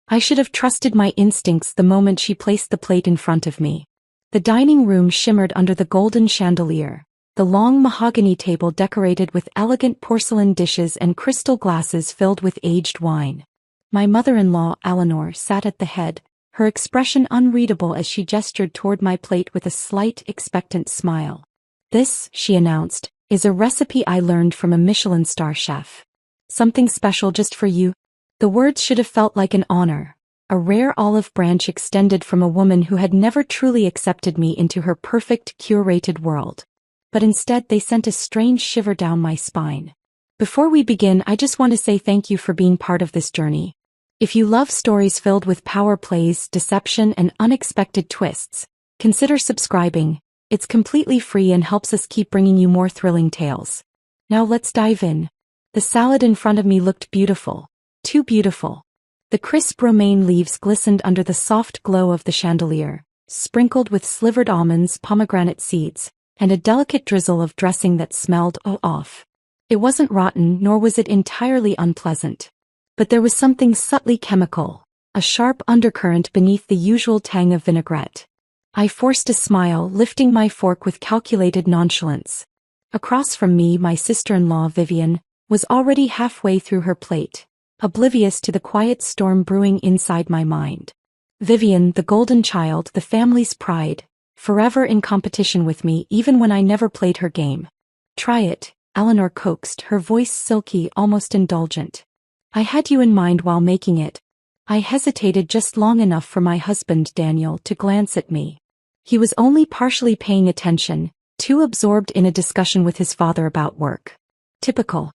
I should have trusted my instincts the moment she placed the plate in front of me. The dining room shimmered under the golden chandelier, the long mahogany table decorated with elegant porcelain dishes and crystal glasses filled with aged wine. My mother-in-law, Eleanor, sat at the head, her expression unreadable as she gestured toward my plate with a slight, expectant smile. "This," she announced, "is a recipe I learned from a Michelin star chef. Something special just for you." The words should have felt like an honor, a rare olive branch extended from a woman who had never truly accepted me into her perfect, curated world. But instead they sent a strange shiver down my spine. "Before we begin, I just want to say thank you for being part of this journey. If you love stories filled with power plays, deception, and unexpected twists, consider subscribing. It's completely free and helps us keep bringing you more thrilling tales. Now let's dive in." The salad in front of me looked beautiful. Too beautiful. The crisp romaine leaves glistened under the soft glow of the chandelier, sprinkled with slivered almonds, pomegranate seeds, and a delicate drizzle of dressing that smelled off. It wasn't rotten, nor was it entirely unpleasant. But there was something subtly chemical, a sharp undercurrent beneath the usual tang of vinaigrette. I forced a smile, lifting my fork with calculated nonchalance. Across from me, my sister-in-law, Vivian, was already halfway through her plate, oblivious to the quiet storm brewing inside my mind. Vivian, the golden child, the family's pride, forever in competition with me even when I never played her game. "Try it," Eleanor coaxed, her voice silky, almost indulgent. "I had you in mind while making it." I hesitated just long enough for my husband, Daniel, to glance at me. He was only partially paying attention, too absorbed in a discussion with his father about work. Typical.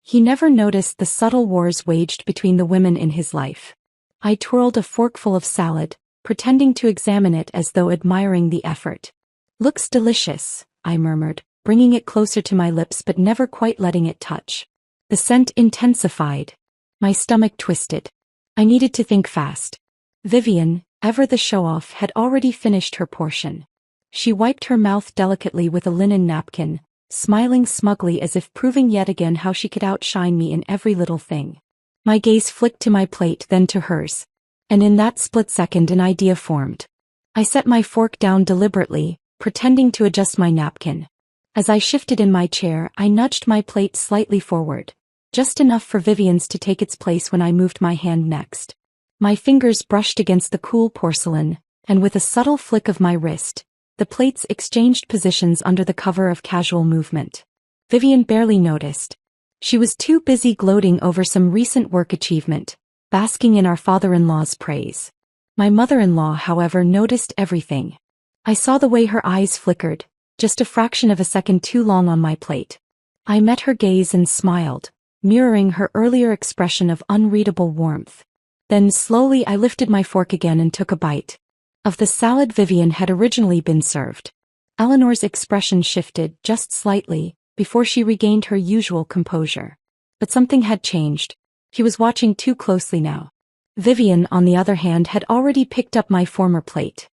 He never noticed the subtle wars waged between the women in his life. I twirled a forkful of salad, pretending to examine it as though admiring the effort. "Looks delicious," I murmured, bringing it closer to my lips but never quite letting it touch. The scent intensified. My stomach twisted. I needed to think fast. Vivian, ever the show-off, had already finished her portion. She wiped her mouth delicately with a linen napkin, smiling smugly as if proving yet again how she could outshine me in every little thing. My gaze flicked to my plate, then to hers. And in that split second an idea formed. I set my fork down deliberately, pretending to adjust my napkin. As I shifted in my chair, I nudged my plate slightly forward, just enough for Vivian's to take its place when I moved my hand next. My fingers brushed against the cool porcelain, and with a subtle flick of my wrist, the plates exchanged positions under the cover of casual movement. Vivian barely noticed. She was too busy gloating over some recent work achievement, basking in our father-in-law's praise. My mother-in-law, however, noticed everything. I saw the way her eyes flickered, just a fraction of a second too long on my plate. I met her gaze and smiled, mirroring her earlier expression of unreadable warmth. Then slowly I lifted my fork again and took a bite. Of the salad Vivian had originally been served. Eleanor's expression shifted just slightly before she regained her usual composure. But something had changed. He was watching too closely now. Vivian, on the other hand, had already picked up my former plate.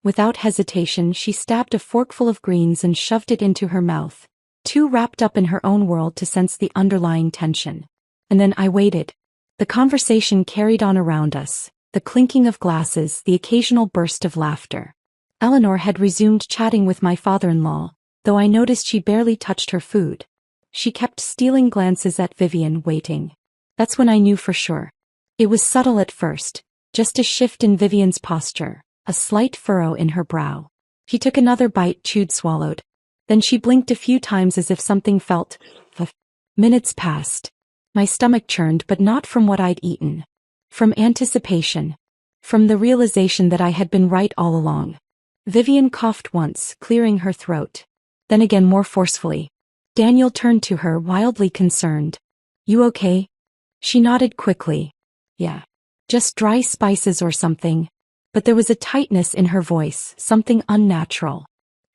Without hesitation, she stabbed a forkful of greens and shoved it into her mouth, too wrapped up in her own world to sense the underlying tension. And then I waited. The conversation carried on around us, the clinking of glasses, the occasional burst of laughter. Eleanor had resumed chatting with my father-in-law, though I noticed she barely touched her food. She kept stealing glances at Vivian, waiting. That's when I knew for sure. It was subtle at first, just a shift in Vivian's posture, a slight furrow in her brow. He took another bite, chewed, swallowed. Then she blinked a few times as if something felt. Minutes passed. My stomach churned, but not from what I'd eaten. From anticipation. From the realization that I had been right all along. Vivian coughed once, clearing her throat. Then again more forcefully. Daniel turned to her, wildly concerned. "You okay?" She nodded quickly. "Yeah. Just dry spices or something." But there was a tightness in her voice, something unnatural.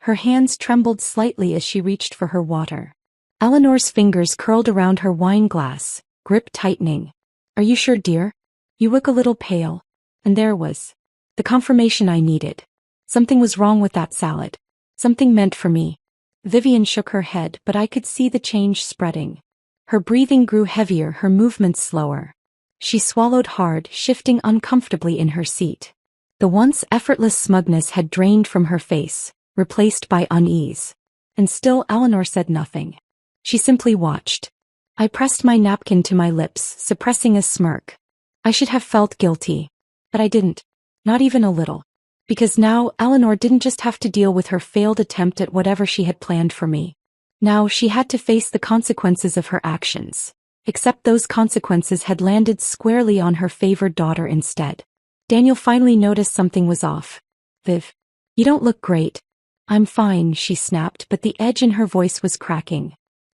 Her hands trembled slightly as she reached for her water. Eleanor's fingers curled around her wine glass, grip tightening. "Are you sure, dear? You look a little pale." And there was the confirmation I needed. Something was wrong with that salad. Something meant for me. Vivian shook her head, but I could see the change spreading. Her breathing grew heavier, her movements slower. She swallowed hard, shifting uncomfortably in her seat. The once effortless smugness had drained from her face, replaced by unease. And still Eleanor said nothing. She simply watched. I pressed my napkin to my lips, suppressing a smirk. I should have felt guilty. But I didn't. Not even a little. Because now Eleanor didn't just have to deal with her failed attempt at whatever she had planned for me. Now she had to face the consequences of her actions. Except those consequences had landed squarely on her favored daughter instead. Daniel finally noticed something was off. Viv, you don't look great. I'm fine, she snapped, but the edge in her voice was cracking.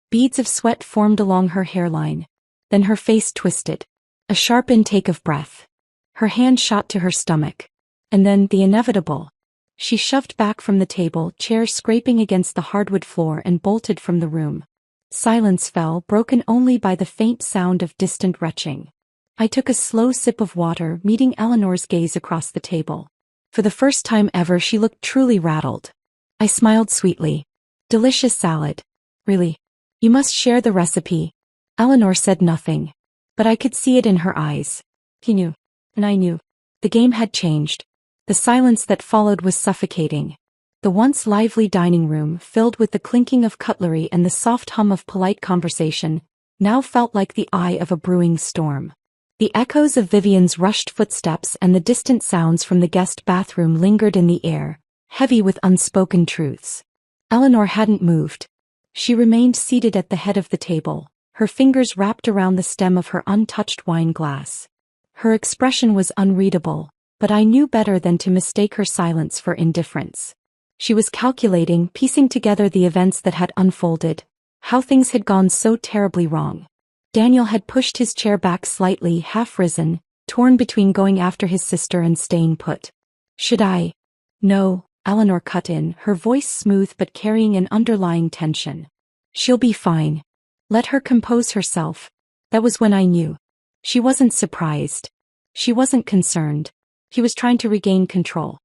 Beads of sweat formed along her hairline. Then her face twisted. A sharp intake of breath. Her hand shot to her stomach. And then the inevitable. She shoved back from the table, chair scraping against the hardwood floor, and bolted from the room. Silence fell, broken only by the faint sound of distant retching. I took a slow sip of water, meeting Eleanor's gaze across the table. For the first time ever, she looked truly rattled. I smiled sweetly. Delicious salad. Really? You must share the recipe. Eleanor said nothing. But I could see it in her eyes. He knew. And I knew. The game had changed. The silence that followed was suffocating. The once lively dining room, filled with the clinking of cutlery and the soft hum of polite conversation, now felt like the eye of a brewing storm. The echoes of Vivian's rushed footsteps and the distant sounds from the guest bathroom lingered in the air, heavy with unspoken truths. Eleanor hadn't moved. She remained seated at the head of the table, her fingers wrapped around the stem of her untouched wine glass. Her expression was unreadable, but I knew better than to mistake her silence for indifference. She was calculating, piecing together the events that had unfolded, how things had gone so terribly wrong. Daniel had pushed his chair back slightly, half risen, torn between going after his sister and staying put. Should I? No, Eleanor cut in, her voice smooth but carrying an underlying tension. She'll be fine. Let her compose herself. That was when I knew. She wasn't surprised. She wasn't concerned. He was trying to regain control.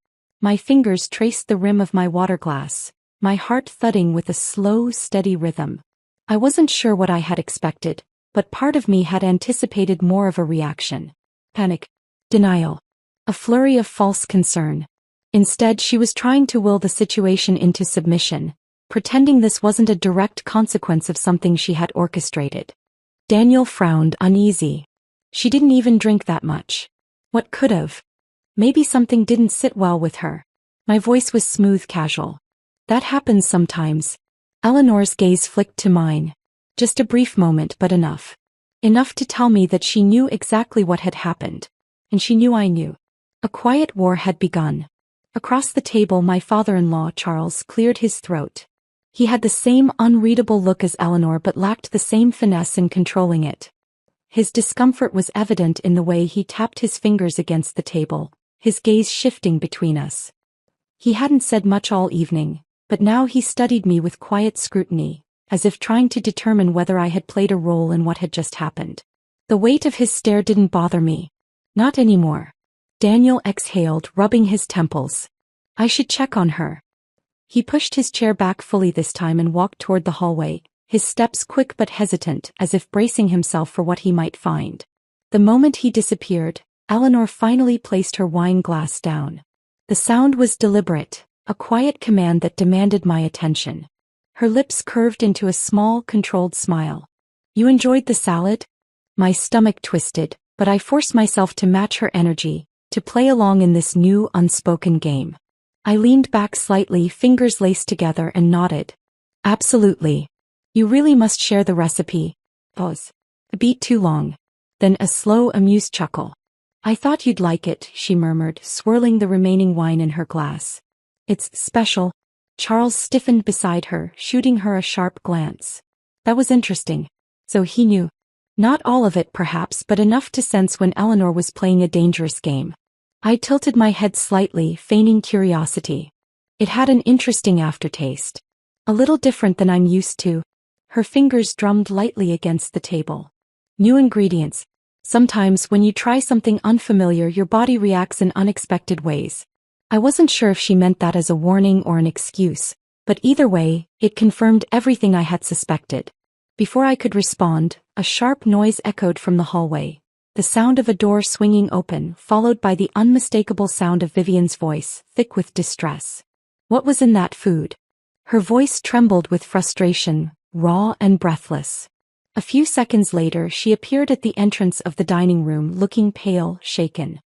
My fingers traced the rim of my water glass, my heart thudding with a slow, steady rhythm. I wasn't sure what I had expected, but part of me had anticipated more of a reaction. Panic. Denial. A flurry of false concern. Instead, she was trying to will the situation into submission, pretending this wasn't a direct consequence of something she had orchestrated. Daniel frowned, uneasy. She didn't even drink that much. What could have? Maybe something didn't sit well with her. My voice was smooth, casual. That happens sometimes. Eleanor's gaze flicked to mine. Just a brief moment, but enough. Enough to tell me that she knew exactly what had happened. And she knew I knew. A quiet war had begun. Across the table, my father-in-law, Charles, cleared his throat. He had the same unreadable look as Eleanor but lacked the same finesse in controlling it. His discomfort was evident in the way he tapped his fingers against the table, his gaze shifting between us. He hadn't said much all evening, but now he studied me with quiet scrutiny, as if trying to determine whether I had played a role in what had just happened. The weight of his stare didn't bother me. Not anymore. Daniel exhaled, rubbing his temples. I should check on her. He pushed his chair back fully this time and walked toward the hallway, his steps quick but hesitant, as if bracing himself for what he might find. The moment he disappeared, Eleanor finally placed her wine glass down. The sound was deliberate, a quiet command that demanded my attention. Her lips curved into a small, controlled smile. You enjoyed the salad? My stomach twisted, but I forced myself to match her energy, to play along in this new, unspoken game. I leaned back slightly, fingers laced together, and nodded. Absolutely. You really must share the recipe. Pause. A beat too long. Then a slow, amused chuckle. I thought you'd like it, she murmured, swirling the remaining wine in her glass. It's special. Charles stiffened beside her, shooting her a sharp glance. That was interesting. So he knew. Not all of it perhaps, but enough to sense when Eleanor was playing a dangerous game. I tilted my head slightly, feigning curiosity. It had an interesting aftertaste. A little different than I'm used to. Her fingers drummed lightly against the table. New ingredients. Sometimes when you try something unfamiliar, your body reacts in unexpected ways. I wasn't sure if she meant that as a warning or an excuse, but either way, it confirmed everything I had suspected. Before I could respond, a sharp noise echoed from the hallway. The sound of a door swinging open, followed by the unmistakable sound of Vivian's voice, thick with distress. What was in that food? Her voice trembled with frustration, raw and breathless. A few seconds later she appeared at the entrance of the dining room looking pale, shaken.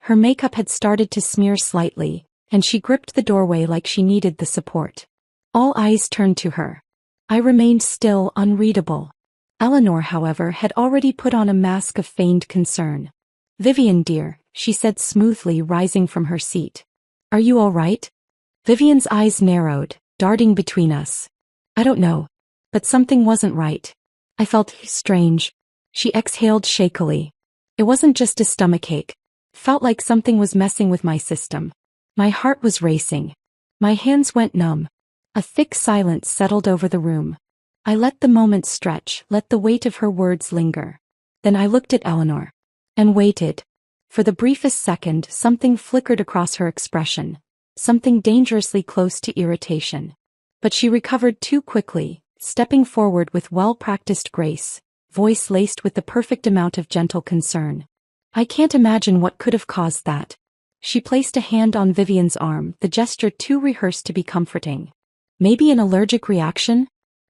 Her makeup had started to smear slightly, and she gripped the doorway like she needed the support. All eyes turned to her. I remained still, unreadable. Eleanor, however, had already put on a mask of feigned concern. "Vivian, dear," she said smoothly, rising from her seat. "Are you all right?" Vivian's eyes narrowed, darting between us. "I don't know. But something wasn't right. I felt strange." She exhaled shakily. "It wasn't just a stomachache. Felt like something was messing with my system. My heart was racing. My hands went numb." A thick silence settled over the room. I let the moment stretch, let the weight of her words linger. Then I looked at Eleanor. And waited. For the briefest second, something flickered across her expression. Something dangerously close to irritation. But she recovered too quickly, stepping forward with well-practiced grace, voice laced with the perfect amount of gentle concern. "I can't imagine what could have caused that." She placed a hand on Vivian's arm, the gesture too rehearsed to be comforting. "Maybe an allergic reaction?"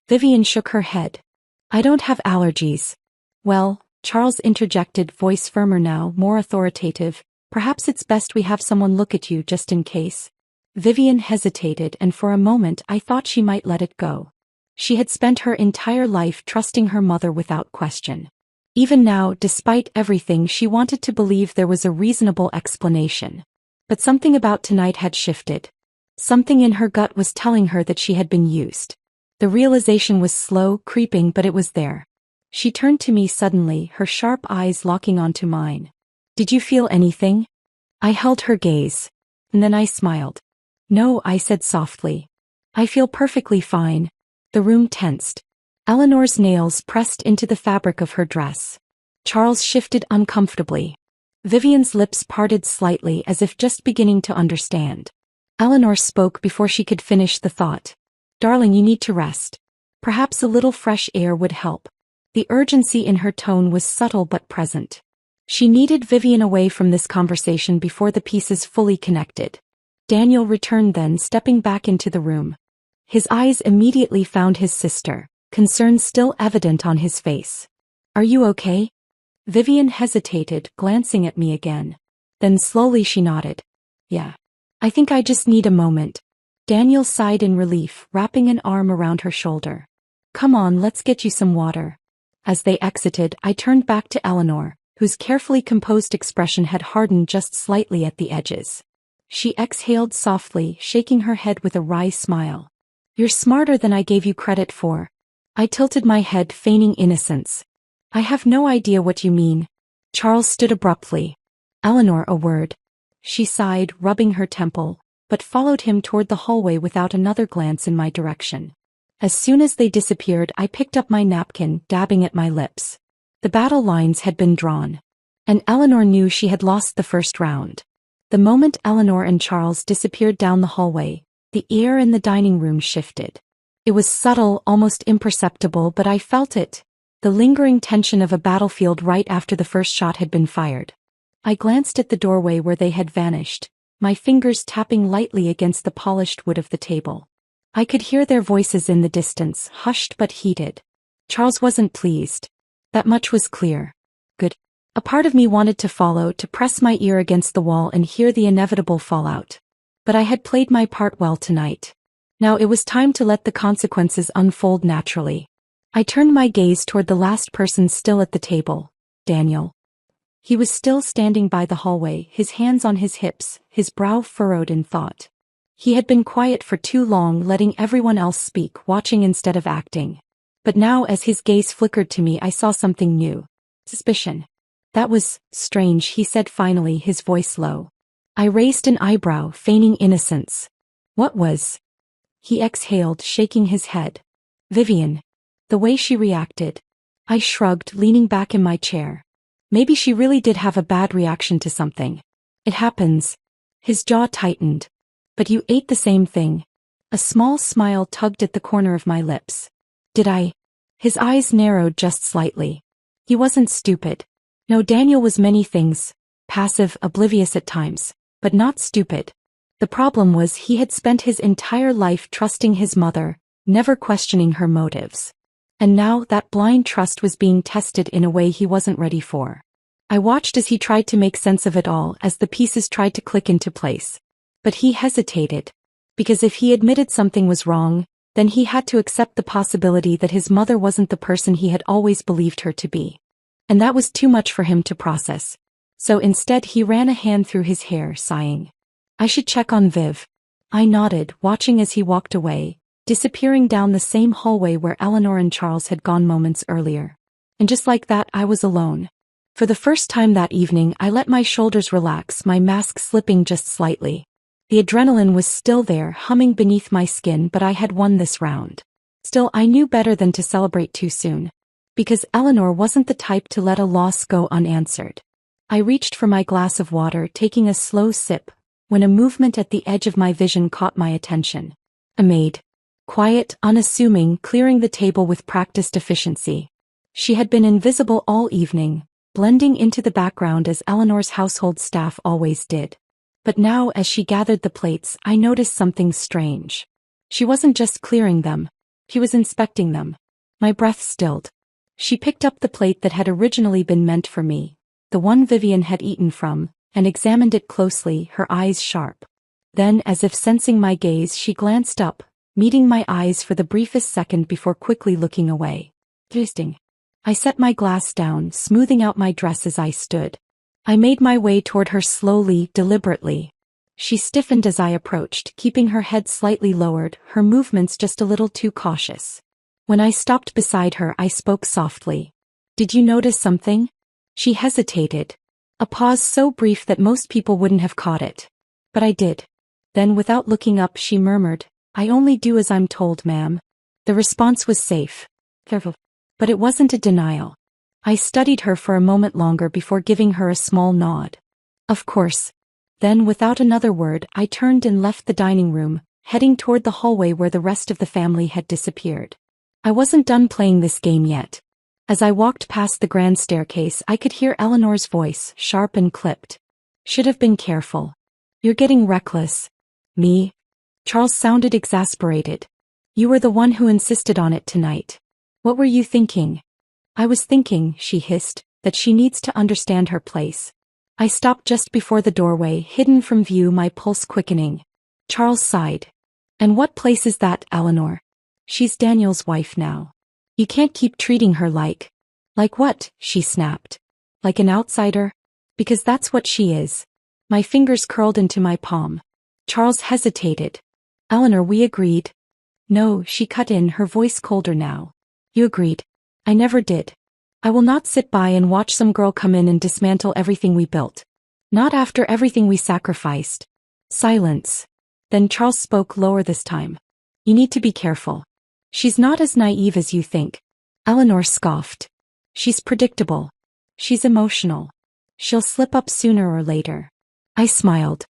Vivian shook her head. "I don't have allergies." "Well," Charles interjected, voice firmer now, more authoritative, "perhaps it's best we have someone look at you just in case." Vivian hesitated, and for a moment I thought she might let it go. She had spent her entire life trusting her mother without question. Even now, despite everything, she wanted to believe there was a reasonable explanation. But something about tonight had shifted. Something in her gut was telling her that she had been used. The realization was slow, creeping, but it was there. She turned to me suddenly, her sharp eyes locking onto mine. "Did you feel anything?" I held her gaze. And then I smiled. "No," I said softly. "I feel perfectly fine." The room tensed. Eleanor's nails pressed into the fabric of her dress. Charles shifted uncomfortably. Vivian's lips parted slightly as if just beginning to understand. Eleanor spoke before she could finish the thought. "Darling, you need to rest. Perhaps a little fresh air would help." The urgency in her tone was subtle but present. She needed Vivian away from this conversation before the pieces fully connected. Daniel returned then, stepping back into the room. His eyes immediately found his sister, concern still evident on his face. "Are you okay?" Vivian hesitated, glancing at me again. Then slowly she nodded. "Yeah. I think I just need a moment." Daniel sighed in relief, wrapping an arm around her shoulder. "Come on, let's get you some water." As they exited, I turned back to Eleanor, whose carefully composed expression had hardened just slightly at the edges. She exhaled softly, shaking her head with a wry smile. "You're smarter than I gave you credit for." I tilted my head, feigning innocence. "I have no idea what you mean." Charles stood abruptly. "Eleanor, a word." She sighed, rubbing her temple, but followed him toward the hallway without another glance in my direction. As soon as they disappeared, I picked up my napkin, dabbing at my lips. The battle lines had been drawn. And Eleanor knew she had lost the first round. The moment Eleanor and Charles disappeared down the hallway, the air in the dining room shifted. It was subtle, almost imperceptible, but I felt it. The lingering tension of a battlefield right after the first shot had been fired. I glanced at the doorway where they had vanished, my fingers tapping lightly against the polished wood of the table. I could hear their voices in the distance, hushed but heated. Charles wasn't pleased. That much was clear. Good. A part of me wanted to follow, to press my ear against the wall and hear the inevitable fallout. But I had played my part well tonight. Now it was time to let the consequences unfold naturally. I turned my gaze toward the last person still at the table, Daniel. He was still standing by the hallway, his hands on his hips, his brow furrowed in thought. He had been quiet for too long, letting everyone else speak, watching instead of acting. But now as his gaze flickered to me, I saw something new. Suspicion. "That was strange," he said finally, his voice low. I raised an eyebrow, feigning innocence. "What was?" He exhaled, shaking his head. "Vivian. The way she reacted." I shrugged, leaning back in my chair. Maybe she really did have a bad reaction to something. It happens. His jaw tightened. "But you ate the same thing." A small smile tugged at the corner of my lips. "Did I?" His eyes narrowed just slightly. He wasn't stupid. No, Daniel was many things. Passive, oblivious at times, but not stupid. The problem was he had spent his entire life trusting his mother, never questioning her motives. And now that blind trust was being tested in a way he wasn't ready for. I watched as he tried to make sense of it all, as the pieces tried to click into place. But he hesitated. Because if he admitted something was wrong, then he had to accept the possibility that his mother wasn't the person he had always believed her to be. And that was too much for him to process. So instead he ran a hand through his hair, sighing. I should check on Viv. I nodded, watching as he walked away, disappearing down the same hallway where Eleanor and Charles had gone moments earlier. And just like that, I was alone. For the first time that evening, I let my shoulders relax, my mask slipping just slightly. The adrenaline was still there, humming beneath my skin, but I had won this round. Still, I knew better than to celebrate too soon. Because Eleanor wasn't the type to let a loss go unanswered. I reached for my glass of water, taking a slow sip, when a movement at the edge of my vision caught my attention. A maid. Quiet, unassuming, clearing the table with practiced efficiency. She had been invisible all evening, blending into the background as Eleanor's household staff always did. But now, as she gathered the plates, I noticed something strange. She wasn't just clearing them. She was inspecting them. My breath stilled. She picked up the plate that had originally been meant for me, the one Vivian had eaten from, and examined it closely, her eyes sharp. Then, as if sensing my gaze, she glanced up, meeting my eyes for the briefest second before quickly looking away. Interesting. I set my glass down, smoothing out my dress as I stood. I made my way toward her slowly, deliberately. She stiffened as I approached, keeping her head slightly lowered, her movements just a little too cautious. When I stopped beside her, I spoke softly. Did you notice something? She hesitated. A pause so brief that most people wouldn't have caught it. But I did. Then, without looking up, she murmured, I only do as I'm told, ma'am. The response was safe. Careful. But it wasn't a denial. I studied her for a moment longer before giving her a small nod. Of course. Then, without another word, I turned and left the dining room, heading toward the hallway where the rest of the family had disappeared. I wasn't done playing this game yet. As I walked past the grand staircase, I could hear Eleanor's voice, sharp and clipped. Should have been careful. You're getting reckless. Me? Charles sounded exasperated. You were the one who insisted on it tonight. What were you thinking? I was thinking, she hissed, that she needs to understand her place. I stopped just before the doorway, hidden from view, my pulse quickening. Charles sighed. And what place is that, Eleanor? She's Daniel's wife now. You can't keep treating her like what? She snapped. Like an outsider? Because that's what she is. My fingers curled into my palm. Charles hesitated. Eleanor, we agreed. No, she cut in, her voice colder now. You agreed. I never did. I will not sit by and watch some girl come in and dismantle everything we built. Not after everything we sacrificed. Silence. Then Charles spoke lower this time. You need to be careful. She's not as naive as you think. Eleanor scoffed. She's predictable. She's emotional. She'll slip up sooner or later. I smiled.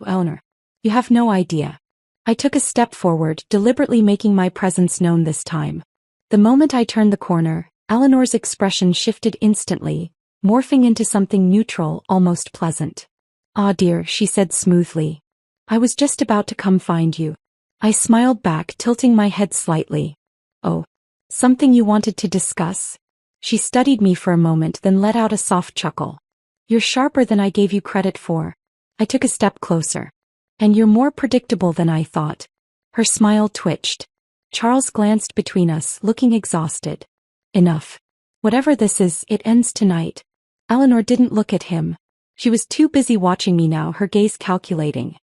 Eleanor, you have no idea. I took a step forward, deliberately making my presence known this time. The moment I turned the corner, Eleanor's expression shifted instantly, morphing into something neutral, almost pleasant. Ah dear, she said smoothly. I was just about to come find you. I smiled back, tilting my head slightly. Oh, something you wanted to discuss? She studied me for a moment, then let out a soft chuckle. You're sharper than I gave you credit for. I took a step closer. And you're more predictable than I thought. Her smile twitched. Charles glanced between us, looking exhausted. Enough. Whatever this is, it ends tonight. Eleanor didn't look at him. She was too busy watching me now, her gaze calculating.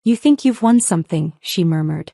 You think you've won something, she murmured.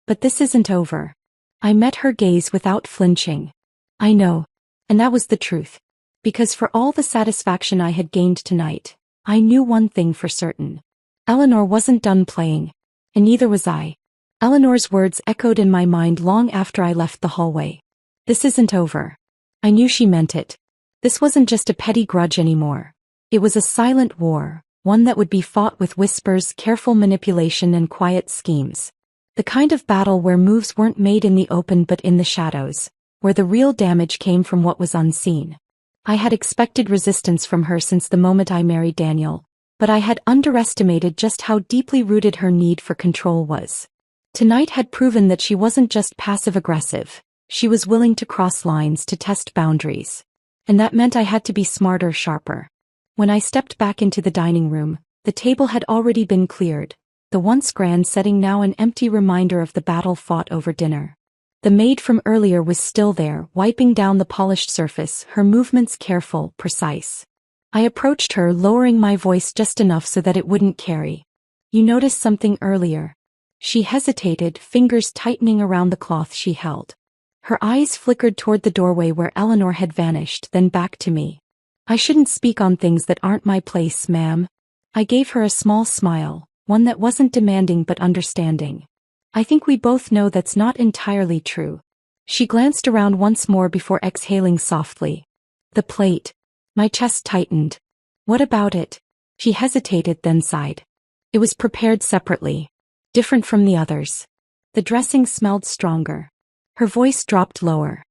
But this isn't over. I met her gaze without flinching. I know. And that was the truth. Because for all the satisfaction I had gained tonight, I knew one thing for certain. Eleanor wasn't done playing. And neither was I. Eleanor's words echoed in my mind long after I left the hallway. This isn't over. I knew she meant it. This wasn't just a petty grudge anymore. It was a silent war, one that would be fought with whispers, careful manipulation, and quiet schemes. The kind of battle where moves weren't made in the open but in the shadows, where the real damage came from what was unseen. I had expected resistance from her since the moment I married Daniel, but I had underestimated just how deeply rooted her need for control was. Tonight had proven that she wasn't just passive-aggressive, she was willing to cross lines to test boundaries. And that meant I had to be smarter, sharper. When I stepped back into the dining room, the table had already been cleared, the once grand setting now an empty reminder of the battle fought over dinner. The maid from earlier was still there, wiping down the polished surface, her movements careful, precise. I approached her, lowering my voice just enough so that it wouldn't carry. "You noticed something earlier?" She hesitated, fingers tightening around the cloth she held. Her eyes flickered toward the doorway where Eleanor had vanished, then back to me. "I shouldn't speak on things that aren't my place, ma'am." I gave her a small smile, one that wasn't demanding but understanding. "I think we both know that's not entirely true." She glanced around once more before exhaling softly. "The plate." My chest tightened. "What about it?" She hesitated, then sighed. "It was prepared separately. Different from the others. The dressing smelled stronger." Her voice dropped lower.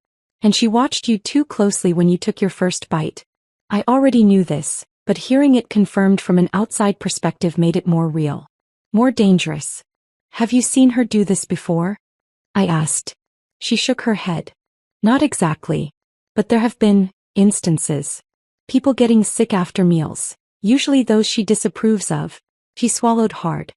"And she watched you too closely when you took your first bite." I already knew this, but hearing it confirmed from an outside perspective made it more real. More dangerous. "Have you seen her do this before?" I asked. She shook her head. "Not exactly. But there have been instances. People getting sick after meals, usually those she disapproves of." She swallowed hard.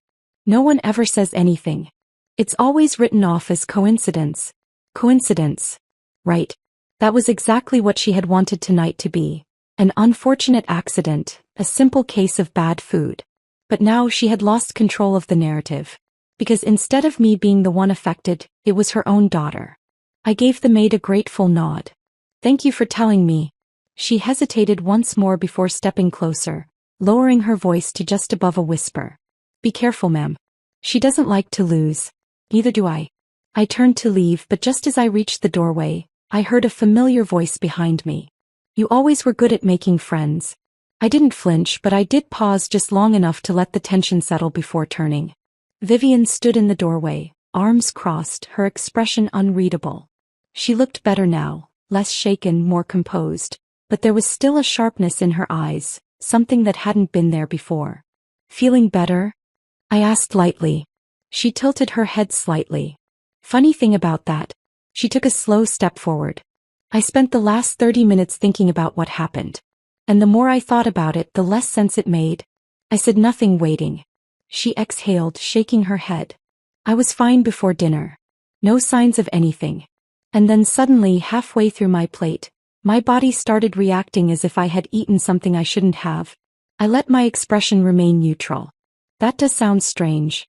"No one ever says anything. It's always written off as coincidence." Coincidence. Right. That was exactly what she had wanted tonight to be. An unfortunate accident, a simple case of bad food. But now she had lost control of the narrative. Because instead of me being the one affected, it was her own daughter. I gave the maid a grateful nod. "Thank you for telling me." She hesitated once more before stepping closer, lowering her voice to just above a whisper. "Be careful, ma'am. She doesn't like to lose. Neither do I." I turned to leave, but just as I reached the doorway, I heard a familiar voice behind me. "You always were good at making friends." I didn't flinch, but I did pause just long enough to let the tension settle before turning. Vivian stood in the doorway, arms crossed, her expression unreadable. She looked better now, less shaken, more composed, but there was still a sharpness in her eyes, something that hadn't been there before. "Feeling better?" I asked lightly. She tilted her head slightly. "Funny thing about that." She took a slow step forward. "I spent the last 30 minutes thinking about what happened. And the more I thought about it, the less sense it made." I said nothing, waiting. She exhaled, shaking her head. "I was fine before dinner. No signs of anything. And then suddenly, halfway through my plate, my body started reacting as if I had eaten something I shouldn't have." I let my expression remain neutral. "That does sound strange."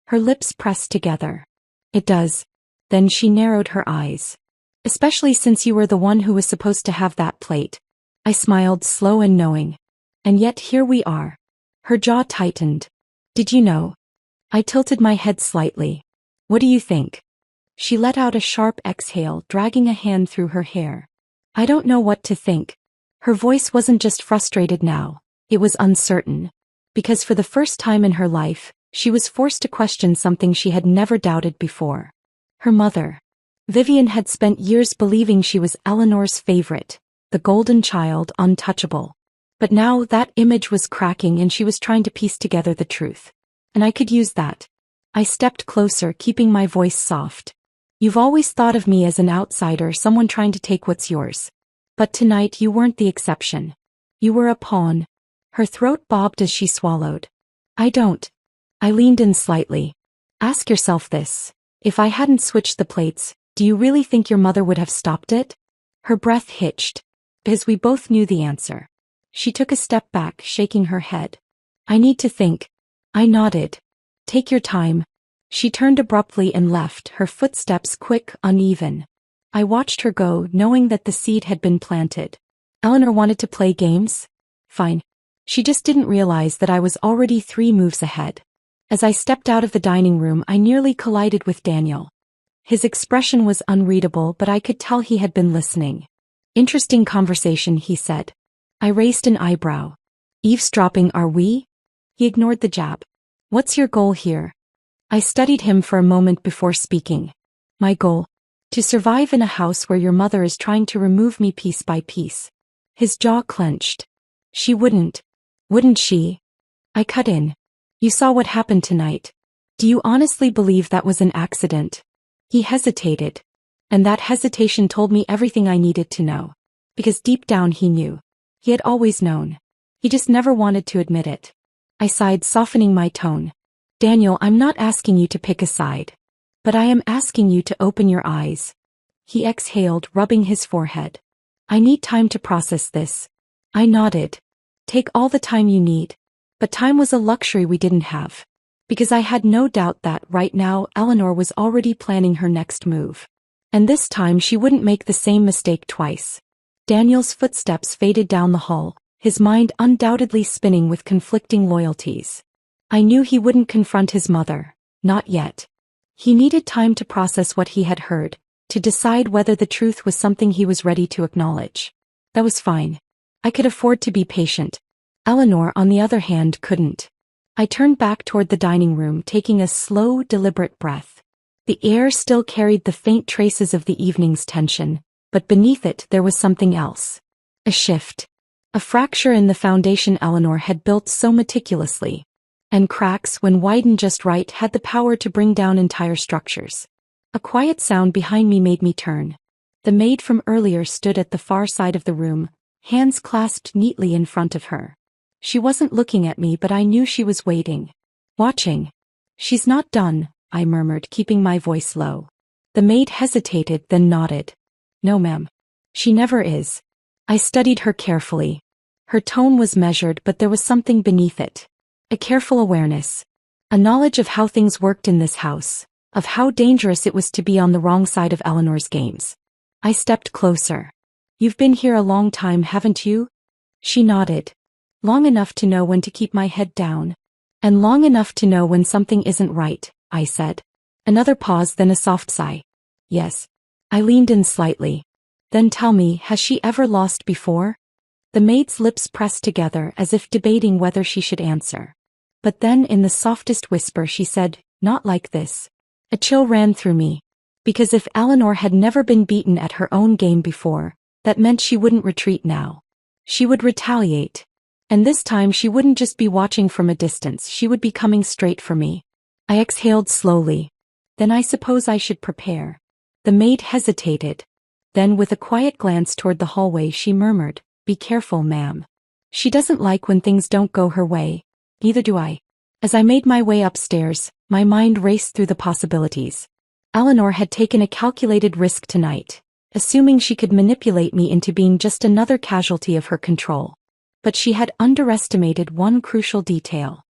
Her lips pressed together. "It does." Then she narrowed her eyes. "Especially since you were the one who was supposed to have that plate." I smiled, slow and knowing. "And yet here we are." Her jaw tightened. "Did you know?" I tilted my head slightly. "What do you think?" She let out a sharp exhale, dragging a hand through her hair. "I don't know what to think." Her voice wasn't just frustrated now, it was uncertain. Because for the first time in her life, she was forced to question something she had never doubted before. Her mother. Vivian had spent years believing she was Eleanor's favorite, the golden child, untouchable. But now that image was cracking and she was trying to piece together the truth. And I could use that. I stepped closer, keeping my voice soft. "You've always thought of me as an outsider, someone trying to take what's yours. But tonight you weren't the exception. You were a pawn." Her throat bobbed as she swallowed. "I don't." I leaned in slightly. "Ask yourself this. If I hadn't switched the plates, do you really think your mother would have stopped it?" Her breath hitched. Because we both knew the answer. She took a step back, shaking her head. "I need to think." I nodded. "Take your time." She turned abruptly and left, her footsteps quick, uneven. I watched her go, knowing that the seed had been planted. Eleanor wanted to play games? Fine. She just didn't realize that I was already 3 moves ahead. As I stepped out of the dining room, I nearly collided with Daniel. His expression was unreadable, but I could tell he had been listening. "Interesting conversation," he said. I raised an eyebrow. "Eavesdropping, are we?" He ignored the jab. "What's your goal here?" I studied him for a moment before speaking. "My goal? To survive in a house where your mother is trying to remove me piece by piece." His jaw clenched. She wouldn't. Wouldn't she? I cut in. You saw what happened tonight. Do you honestly believe that was an accident? He hesitated. And that hesitation told me everything I needed to know. Because deep down he knew. He had always known. He just never wanted to admit it. I sighed, softening my tone. Daniel, I'm not asking you to pick a side. But I am asking you to open your eyes. He exhaled, rubbing his forehead. I need time to process this. I nodded. Take all the time you need. But time was a luxury we didn't have. Because I had no doubt that, right now, Eleanor was already planning her next move. And this time she wouldn't make the same mistake twice. Daniel's footsteps faded down the hall, his mind undoubtedly spinning with conflicting loyalties. I knew he wouldn't confront his mother. Not yet. He needed time to process what he had heard, to decide whether the truth was something he was ready to acknowledge. That was fine. I could afford to be patient. Eleanor, on the other hand, couldn't. I turned back toward the dining room, taking a slow, deliberate breath. The air still carried the faint traces of the evening's tension, but beneath it there was something else. A shift. A fracture in the foundation Eleanor had built so meticulously. And cracks, when widened just right, had the power to bring down entire structures. A quiet sound behind me made me turn. The maid from earlier stood at the far side of the room, hands clasped neatly in front of her. She wasn't looking at me, but I knew she was waiting. Watching. She's not done, I murmured, keeping my voice low. The maid hesitated, then nodded. No, ma'am. She never is. I studied her carefully. Her tone was measured, but there was something beneath it. A careful awareness. A knowledge of how things worked in this house, of how dangerous it was to be on the wrong side of Eleanor's games. I stepped closer. You've been here a long time, haven't you? She nodded. Long enough to know when to keep my head down. And long enough to know when something isn't right, I said. Another pause, then a soft sigh. Yes. I leaned in slightly. Then tell me, has she ever lost before? The maid's lips pressed together as if debating whether she should answer. But then in the softest whisper she said, not like this. A chill ran through me. Because if Eleanor had never been beaten at her own game before, that meant she wouldn't retreat now. She would retaliate. And this time she wouldn't just be watching from a distance, she would be coming straight for me. I exhaled slowly. Then I suppose I should prepare. The maid hesitated. Then with a quiet glance toward the hallway she murmured, be careful, ma'am. She doesn't like when things don't go her way. Neither do I. As I made my way upstairs, my mind raced through the possibilities. Eleanor had taken a calculated risk tonight, assuming she could manipulate me into being just another casualty of her control. But she had underestimated one crucial detail.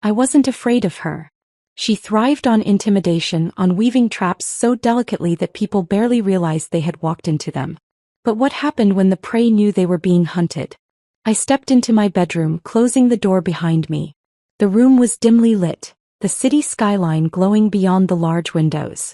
I wasn't afraid of her. She thrived on intimidation, on weaving traps so delicately that people barely realized they had walked into them. But what happened when the prey knew they were being hunted? I stepped into my bedroom, closing the door behind me. The room was dimly lit, the city skyline glowing beyond the large windows.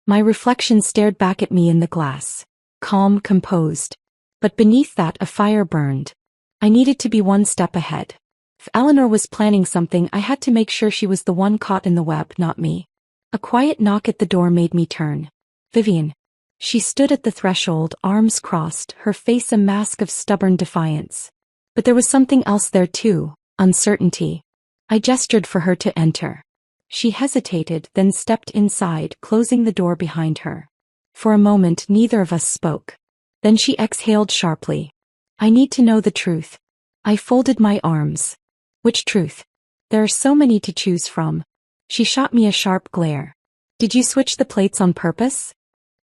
My reflection stared back at me in the glass, calm, composed. But beneath that a fire burned. I needed to be one step ahead. If Eleanor was planning something, I had to make sure she was the one caught in the web, not me. A quiet knock at the door made me turn. Vivian. She stood at the threshold, arms crossed, her face a mask of stubborn defiance. But there was something else there too, uncertainty. I gestured for her to enter. She hesitated, then stepped inside, closing the door behind her. For a moment neither of us spoke. Then she exhaled sharply. I need to know the truth. I folded my arms. Which truth? There are so many to choose from. She shot me a sharp glare. Did you switch the plates on purpose?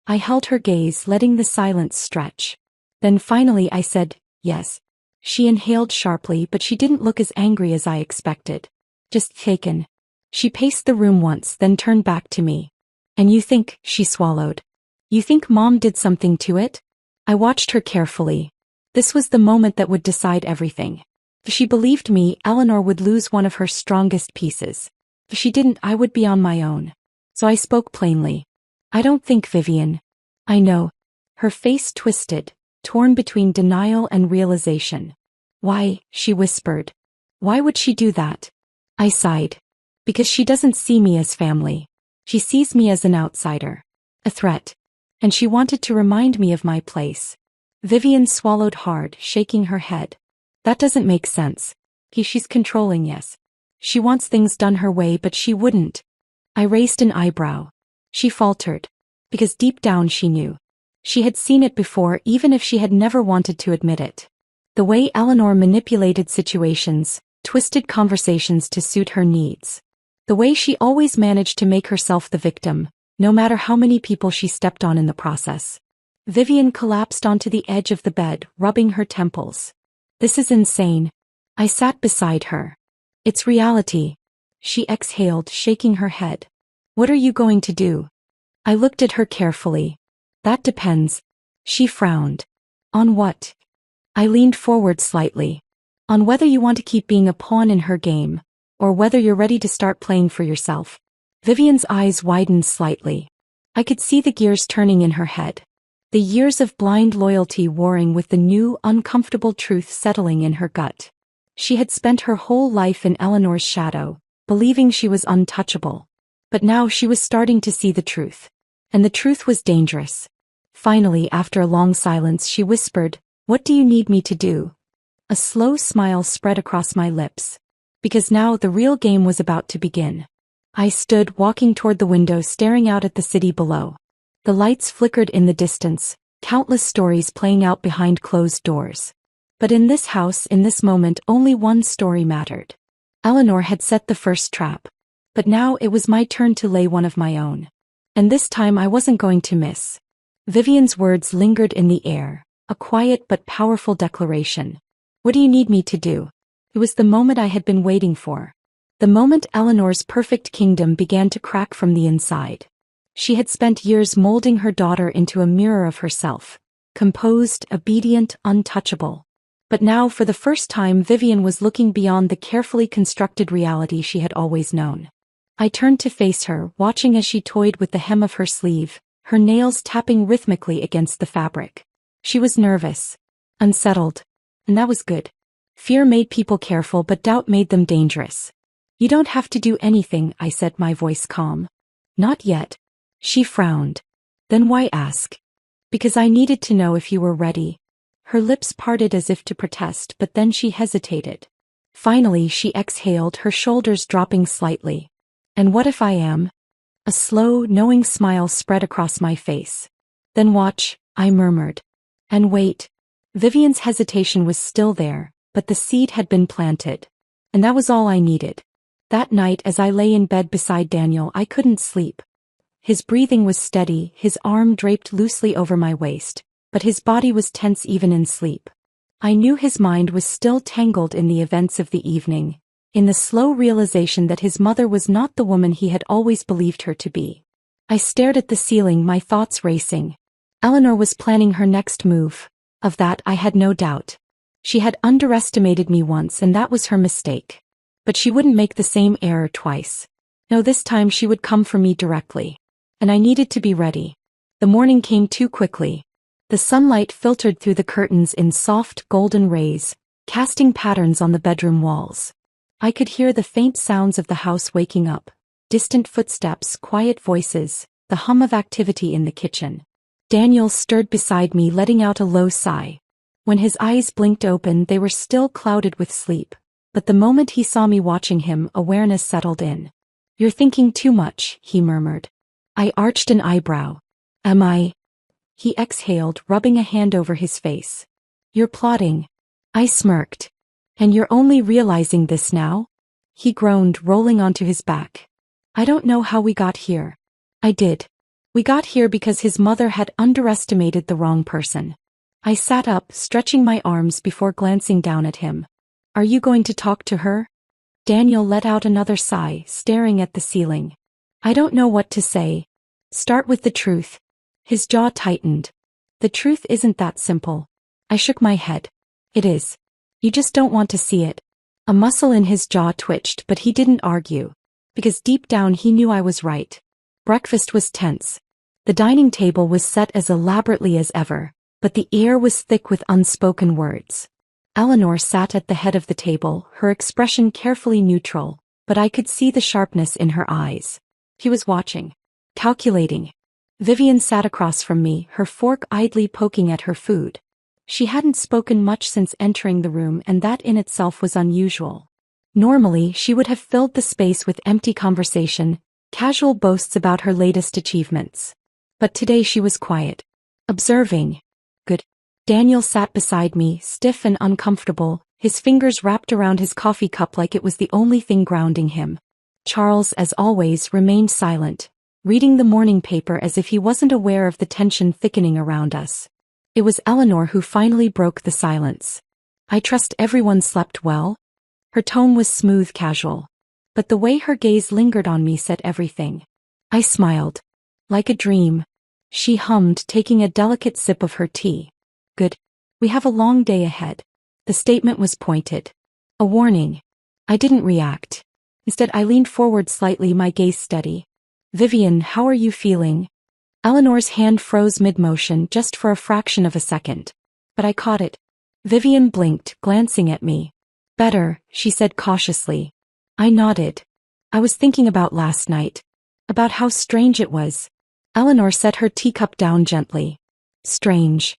I held her gaze, letting the silence stretch. Then finally I said, yes. She inhaled sharply, but she didn't look as angry as I expected. Just taken. She paced the room once, then turned back to me. And you think, she swallowed. You think Mom did something to it? I watched her carefully. This was the moment that would decide everything. If she believed me, Eleanor would lose one of her strongest pieces. If she didn't, I would be on my own. So I spoke plainly. I don't think, Vivian. I know. Her face twisted, torn between denial and realization. Why, she whispered. Why would she do that? I sighed. Because she doesn't see me as family. She sees me as an outsider. A threat. And she wanted to remind me of my place. Vivian swallowed hard, shaking her head. That doesn't make sense. She's controlling, yes. She wants things done her way, but she wouldn't. I raised an eyebrow. She faltered. Because deep down she knew. She had seen it before, even if she had never wanted to admit it. The way Eleanor manipulated situations, twisted conversations to suit her needs. The way she always managed to make herself the victim, no matter how many people she stepped on in the process. Vivian collapsed onto the edge of the bed, rubbing her temples. This is insane. I sat beside her. It's reality. She exhaled, shaking her head. What are you going to do? I looked at her carefully. That depends. She frowned. On what? I leaned forward slightly. On whether you want to keep being a pawn in her game, or whether you're ready to start playing for yourself. Vivian's eyes widened slightly. I could see the gears turning in her head. The years of blind loyalty warring with the new, uncomfortable truth settling in her gut. She had spent her whole life in Eleanor's shadow, believing she was untouchable. But now she was starting to see the truth. And the truth was dangerous. Finally, after a long silence, she whispered, "What do you need me to do?" A slow smile spread across my lips. Because now the real game was about to begin. I stood, walking toward the window, staring out at the city below. The lights flickered in the distance, countless stories playing out behind closed doors. But in this house, in this moment, only one story mattered. Eleanor had set the first trap. But now it was my turn to lay one of my own. And this time I wasn't going to miss. Vivian's words lingered in the air, a quiet but powerful declaration. What do you need me to do? It was the moment I had been waiting for. The moment Eleanor's perfect kingdom began to crack from the inside. She had spent years molding her daughter into a mirror of herself. Composed, obedient, untouchable. But now, for the first time, Vivian was looking beyond the carefully constructed reality she had always known. I turned to face her, watching as she toyed with the hem of her sleeve, her nails tapping rhythmically against the fabric. She was nervous. Unsettled. And that was good. Fear made people careful, but doubt made them dangerous. You don't have to do anything, I said, my voice calm. Not yet. She frowned. Then why ask? Because I needed to know if you were ready. Her lips parted as if to protest, but then she hesitated. Finally she exhaled, her shoulders dropping slightly. And what if I am? A slow, knowing smile spread across my face. Then watch, I murmured. And wait. Vivian's hesitation was still there, but the seed had been planted. And that was all I needed. That night, as I lay in bed beside Daniel, I couldn't sleep. His breathing was steady, his arm draped loosely over my waist, but his body was tense even in sleep. I knew his mind was still tangled in the events of the evening, in the slow realization that his mother was not the woman he had always believed her to be. I stared at the ceiling, my thoughts racing. Eleanor was planning her next move. Of that I had no doubt. She had underestimated me once, and that was her mistake. But she wouldn't make the same error twice. No, this time she would come for me directly. And I needed to be ready. The morning came too quickly. The sunlight filtered through the curtains in soft, golden rays, casting patterns on the bedroom walls. I could hear the faint sounds of the house waking up, distant footsteps, quiet voices, the hum of activity in the kitchen. Daniel stirred beside me, letting out a low sigh. When his eyes blinked open, they were still clouded with sleep. But the moment he saw me watching him, awareness settled in. "You're thinking too much," he murmured. I arched an eyebrow. "Am I?" He exhaled, rubbing a hand over his face. "You're plotting." I smirked. "And you're only realizing this now?" He groaned, rolling onto his back. "I don't know how we got here." I did. We got here because his mother had underestimated the wrong person. I sat up, stretching my arms before glancing down at him. "Are you going to talk to her?" Daniel let out another sigh, staring at the ceiling. "I don't know what to say." "Start with the truth." His jaw tightened. "The truth isn't that simple." I shook my head. "It is. You just don't want to see it." A muscle in his jaw twitched, but he didn't argue. Because deep down he knew I was right. Breakfast was tense. The dining table was set as elaborately as ever, but the air was thick with unspoken words. Eleanor sat at the head of the table, her expression carefully neutral, but I could see the sharpness in her eyes. He was watching. Calculating. Vivian sat across from me, her fork idly poking at her food. She hadn't spoken much since entering the room, and that in itself was unusual. Normally, she would have filled the space with empty conversation, casual boasts about her latest achievements. But today she was quiet. Observing. Good. Daniel sat beside me, stiff and uncomfortable, his fingers wrapped around his coffee cup like it was the only thing grounding him. Charles, as always, remained silent, reading the morning paper as if he wasn't aware of the tension thickening around us. It was Eleanor who finally broke the silence. "I trust everyone slept well?" Her tone was smooth, casual. But the way her gaze lingered on me said everything. I smiled. "Like a dream," she hummed, taking a delicate sip of her tea. "Good. We have a long day ahead." The statement was pointed. A warning. I didn't react. Instead, I leaned forward slightly, my gaze steady. "Vivian, how are you feeling?" Eleanor's hand froze mid-motion just for a fraction of a second. But I caught it. Vivian blinked, glancing at me. "Better," she said cautiously. I nodded. "I was thinking about last night. About how strange it was." Eleanor set her teacup down gently. "Strange."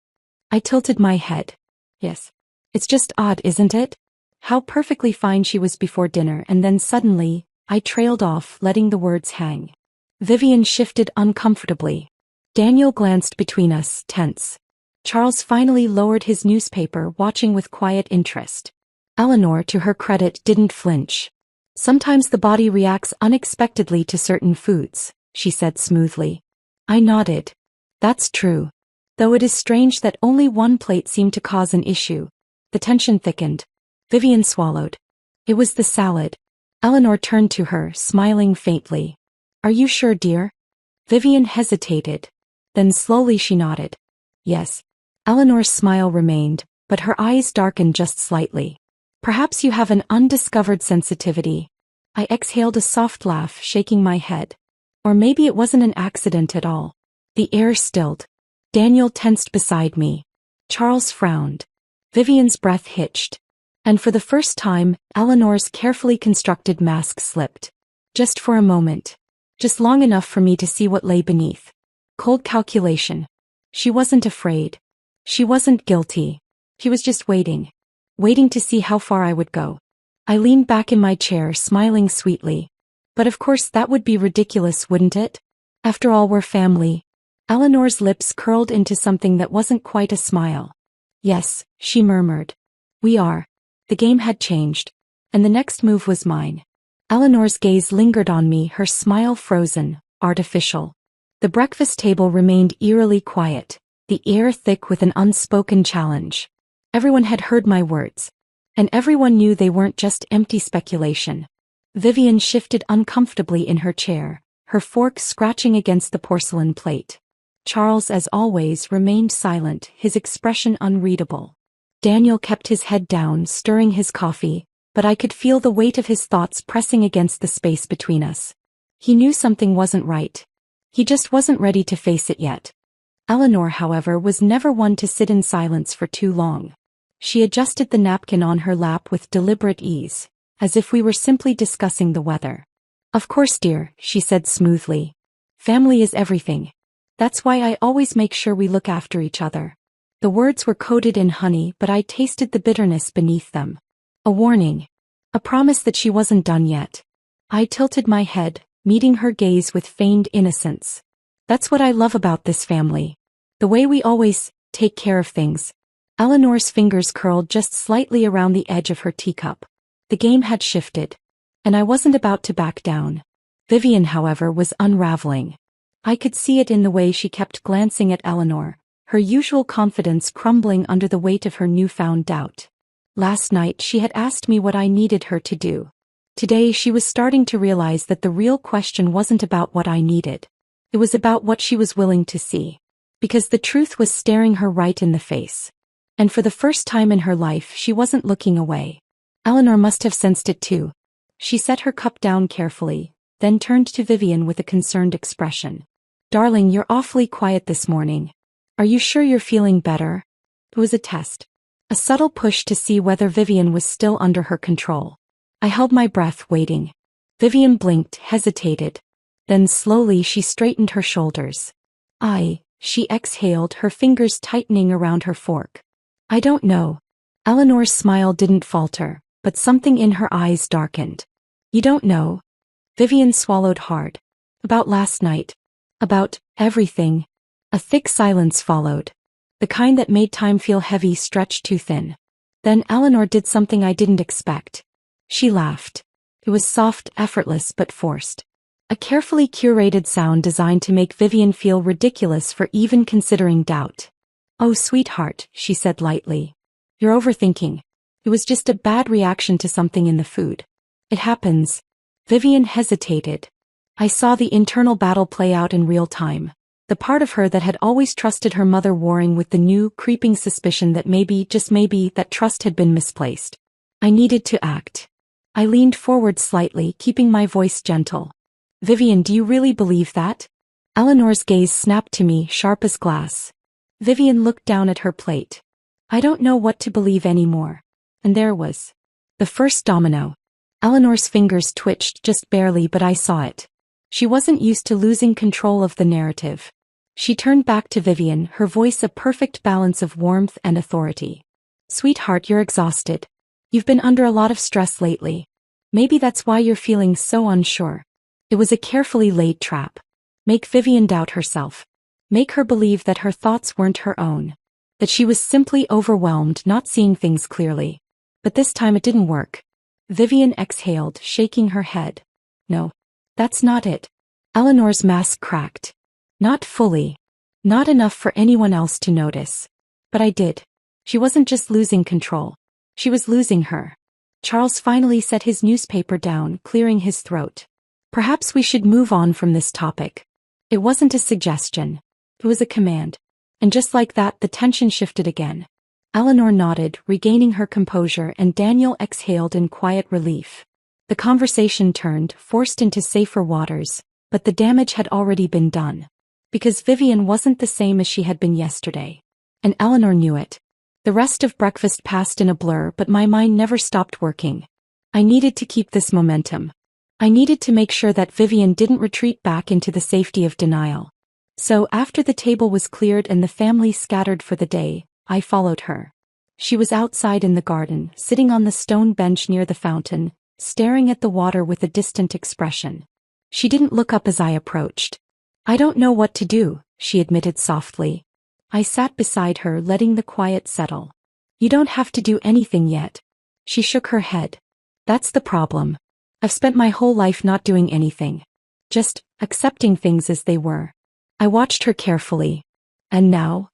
I tilted my head. "Yes. It's just odd, isn't it? How perfectly fine she was before dinner, and then suddenly, I trailed off, letting the words hang." Vivian shifted uncomfortably. Daniel glanced between us, tense. Charles finally lowered his newspaper, watching with quiet interest. Eleanor, to her credit, didn't flinch. "Sometimes the body reacts unexpectedly to certain foods," she said smoothly. I nodded. "That's true. Though it is strange that only one plate seemed to cause an issue." The tension thickened. Vivian swallowed. "It was the salad." Eleanor turned to her, smiling faintly. "Are you sure, dear?" Vivian hesitated. Then slowly she nodded. "Yes." Eleanor's smile remained, but her eyes darkened just slightly. "Perhaps you have an undiscovered sensitivity." I exhaled a soft laugh, shaking my head. Or maybe it wasn't an accident at all. The air stilled. Daniel tensed beside me. Charles frowned. Vivian's breath hitched. And for the first time, Eleanor's carefully constructed mask slipped. Just for a moment. Just long enough for me to see what lay beneath. Cold calculation. She wasn't afraid. She wasn't guilty. She was just waiting. Waiting to see how far I would go. I leaned back in my chair, smiling sweetly. But of course that would be ridiculous, wouldn't it? After all, we're family. Eleanor's lips curled into something that wasn't quite a smile. "Yes," she murmured. "We are." The game had changed. And the next move was mine. Eleanor's gaze lingered on me, her smile frozen, artificial. The breakfast table remained eerily quiet, the air thick with an unspoken challenge. Everyone had heard my words. And everyone knew they weren't just empty speculation. Vivian shifted uncomfortably in her chair, her fork scratching against the porcelain plate. Charles, as always, remained silent, his expression unreadable. Daniel kept his head down, stirring his coffee, but I could feel the weight of his thoughts pressing against the space between us. He knew something wasn't right. He just wasn't ready to face it yet. Eleanor, however, was never one to sit in silence for too long. She adjusted the napkin on her lap with deliberate ease, as if we were simply discussing the weather. "Of course, dear," she said smoothly. "Family is everything. That's why I always make sure we look after each other." The words were coated in honey, but I tasted the bitterness beneath them. A warning. A promise that she wasn't done yet. I tilted my head, meeting her gaze with feigned innocence. "That's what I love about this family. The way we always take care of things." Eleanor's fingers curled just slightly around the edge of her teacup. The game had shifted. And I wasn't about to back down. Vivian, however, was unraveling. I could see it in the way she kept glancing at Eleanor, her usual confidence crumbling under the weight of her newfound doubt. Last night she had asked me what I needed her to do. Today she was starting to realize that the real question wasn't about what I needed. It was about what she was willing to see. Because the truth was staring her right in the face. And for the first time in her life she wasn't looking away. Eleanor must have sensed it too. She set her cup down carefully, then turned to Vivian with a concerned expression. "Darling, you're awfully quiet this morning. Are you sure you're feeling better?" It was a test. A subtle push to see whether Vivian was still under her control. I held my breath, waiting. Vivian blinked, hesitated. Then slowly she straightened her shoulders. She exhaled, her fingers tightening around her fork. I don't know. Eleanor's smile didn't falter, but something in her eyes darkened. You don't know? Vivian swallowed hard. About last night. About everything. A thick silence followed. The kind that made time feel heavy, stretched too thin. Then Eleanor did something I didn't expect. She laughed. It was soft, effortless, but forced. A carefully curated sound designed to make Vivian feel ridiculous for even considering doubt. Oh, sweetheart, she said lightly. You're overthinking. It was just a bad reaction to something in the food. It happens. Vivian hesitated. I saw the internal battle play out in real time. The part of her that had always trusted her mother warring with the new, creeping suspicion that maybe, just maybe, that trust had been misplaced. I needed to act. I leaned forward slightly, keeping my voice gentle. Vivian, do you really believe that? Eleanor's gaze snapped to me, sharp as glass. Vivian looked down at her plate. I don't know what to believe anymore. And there was the first domino. Eleanor's fingers twitched just barely, but I saw it. She wasn't used to losing control of the narrative. She turned back to Vivian, her voice a perfect balance of warmth and authority. Sweetheart, you're exhausted. You've been under a lot of stress lately. Maybe that's why you're feeling so unsure. It was a carefully laid trap. Make Vivian doubt herself. Make her believe that her thoughts weren't her own. That she was simply overwhelmed, not seeing things clearly. But this time it didn't work. Vivian exhaled, shaking her head. No. That's not it. Eleanor's mask cracked. Not fully. Not enough for anyone else to notice. But I did. She wasn't just losing control. She was losing her. Charles finally set his newspaper down, clearing his throat. Perhaps we should move on from this topic. It wasn't a suggestion. It was a command. And just like that, the tension shifted again. Eleanor nodded, regaining her composure, and Daniel exhaled in quiet relief. The conversation turned, forced into safer waters, but the damage had already been done. Because Vivian wasn't the same as she had been yesterday. And Eleanor knew it. The rest of breakfast passed in a blur, but my mind never stopped working. I needed to keep this momentum. I needed to make sure that Vivian didn't retreat back into the safety of denial. So after the table was cleared and the family scattered for the day, I followed her. She was outside in the garden, sitting on the stone bench near the fountain, staring at the water with a distant expression. She didn't look up as I approached. I don't know what to do, she admitted softly. I sat beside her, letting the quiet settle. You don't have to do anything yet. She shook her head. That's the problem. I've spent my whole life not doing anything. Just accepting things as they were. I watched her carefully. And now?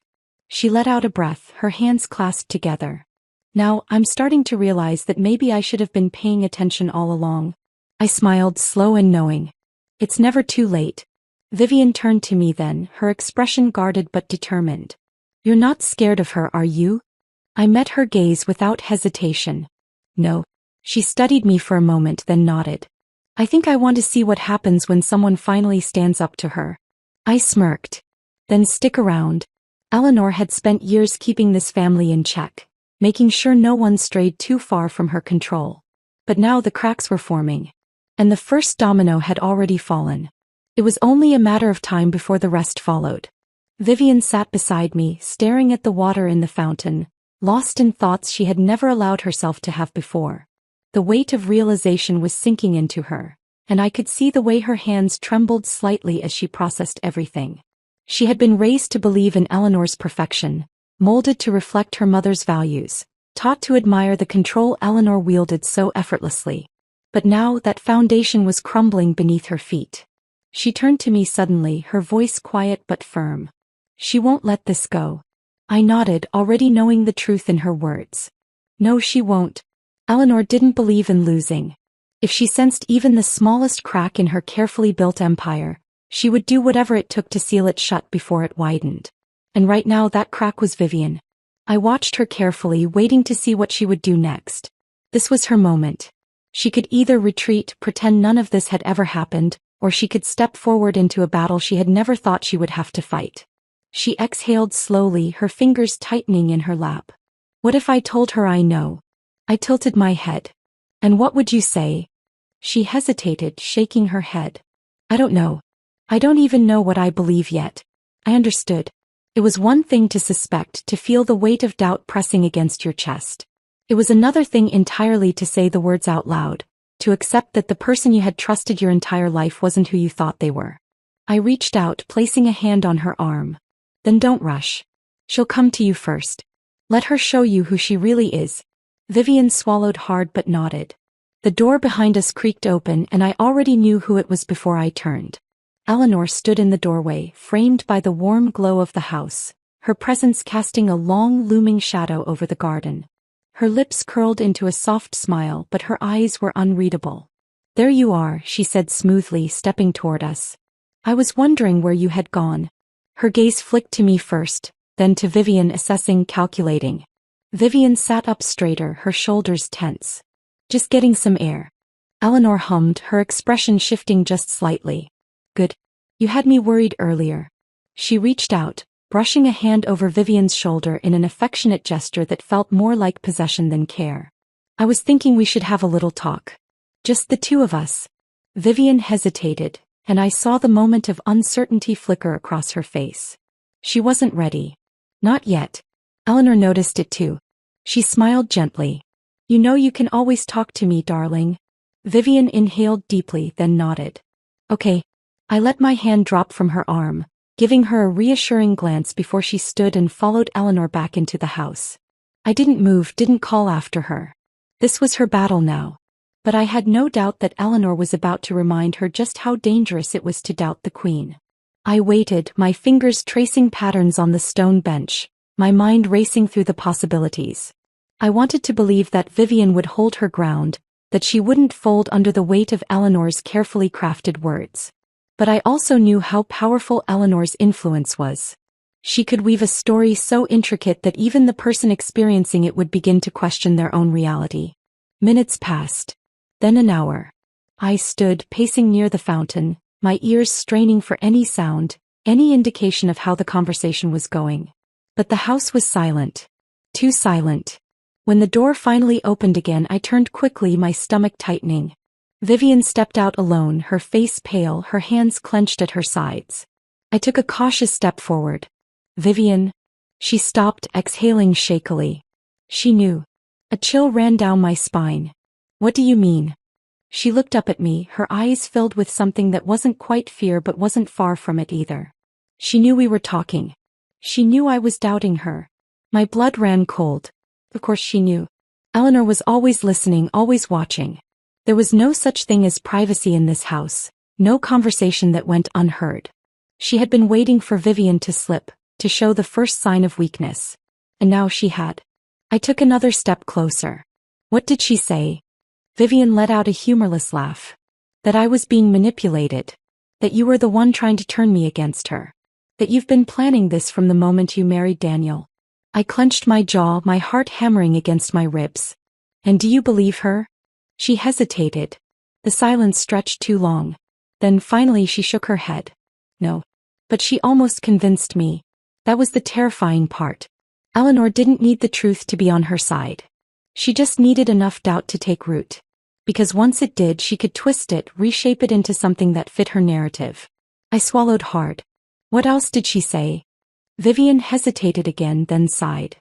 She let out a breath, her hands clasped together. Now, I'm starting to realize that maybe I should have been paying attention all along. I smiled, slow and knowing. It's never too late. Vivian turned to me then, her expression guarded but determined. You're not scared of her, are you? I met her gaze without hesitation. No. She studied me for a moment, then nodded. I think I want to see what happens when someone finally stands up to her. I smirked. Then stick around. Eleanor had spent years keeping this family in check, making sure no one strayed too far from her control. But now the cracks were forming. And the first domino had already fallen. It was only a matter of time before the rest followed. Vivian sat beside me, staring at the water in the fountain, lost in thoughts she had never allowed herself to have before. The weight of realization was sinking into her, and I could see the way her hands trembled slightly as she processed everything. She had been raised to believe in Eleanor's perfection, molded to reflect her mother's values, taught to admire the control Eleanor wielded so effortlessly. But now that foundation was crumbling beneath her feet. She turned to me suddenly, her voice quiet but firm. She won't let this go. I nodded, already knowing the truth in her words. No, she won't. Eleanor didn't believe in losing. If she sensed even the smallest crack in her carefully built empire, she would do whatever it took to seal it shut before it widened. And right now that crack was Vivian. I watched her carefully, waiting to see what she would do next. This was her moment. She could either retreat, pretend none of this had ever happened, or she could step forward into a battle she had never thought she would have to fight. She exhaled slowly, her fingers tightening in her lap. What if I told her I know? I tilted my head. And what would you say? She hesitated, shaking her head. I don't know. I don't even know what I believe yet. I understood. It was one thing to suspect, to feel the weight of doubt pressing against your chest. It was another thing entirely to say the words out loud, to accept that the person you had trusted your entire life wasn't who you thought they were. I reached out, placing a hand on her arm. Then don't rush. She'll come to you first. Let her show you who she really is. Vivian swallowed hard but nodded. The door behind us creaked open and I already knew who it was before I turned. Eleanor stood in the doorway, framed by the warm glow of the house, her presence casting a long looming shadow over the garden. Her lips curled into a soft smile but her eyes were unreadable. "There you are," she said smoothly, stepping toward us. "I was wondering where you had gone." Her gaze flicked to me first, then to Vivian, assessing, calculating. Vivian sat up straighter, her shoulders tense. "Just getting some air." Eleanor hummed, her expression shifting just slightly. "Good. You had me worried earlier." She reached out, brushing a hand over Vivian's shoulder in an affectionate gesture that felt more like possession than care. "I was thinking we should have a little talk. Just the two of us." Vivian hesitated, and I saw the moment of uncertainty flicker across her face. She wasn't ready. Not yet. Eleanor noticed it too. She smiled gently. "You know you can always talk to me, darling." Vivian inhaled deeply, then nodded. "Okay." I let my hand drop from her arm, giving her a reassuring glance before she stood and followed Eleanor back into the house. I didn't move, didn't call after her. This was her battle now. But I had no doubt that Eleanor was about to remind her just how dangerous it was to doubt the Queen. I waited, my fingers tracing patterns on the stone bench, my mind racing through the possibilities. I wanted to believe that Vivian would hold her ground, that she wouldn't fold under the weight of Eleanor's carefully crafted words. But I also knew how powerful Eleanor's influence was. She could weave a story so intricate that even the person experiencing it would begin to question their own reality. Minutes passed. Then an hour. I stood, pacing near the fountain, my ears straining for any sound, any indication of how the conversation was going. But the house was silent. Too silent. When the door finally opened again, I turned quickly, my stomach tightening. Vivian stepped out alone, her face pale, her hands clenched at her sides. I took a cautious step forward. "Vivian." She stopped, exhaling shakily. She knew. A chill ran down my spine. "What do you mean?" She looked up at me, her eyes filled with something that wasn't quite fear but wasn't far from it either. She knew we were talking. She knew I was doubting her. My blood ran cold. Of course she knew. Eleanor was always listening, always watching. There was no such thing as privacy in this house, no conversation that went unheard. She had been waiting for Vivian to slip, to show the first sign of weakness. And now she had. I took another step closer. "What did she say?" Vivian let out a humorless laugh. "That I was being manipulated. That you were the one trying to turn me against her. That you've been planning this from the moment you married Daniel." I clenched my jaw, my heart hammering against my ribs. "And do you believe her?" She hesitated. The silence stretched too long. Then finally she shook her head. "No." But she almost convinced me. That was the terrifying part. Eleanor didn't need the truth to be on her side. She just needed enough doubt to take root. Because once it did, she could twist it, reshape it into something that fit her narrative. I swallowed hard. "What else did she say?" Vivian hesitated again, then sighed.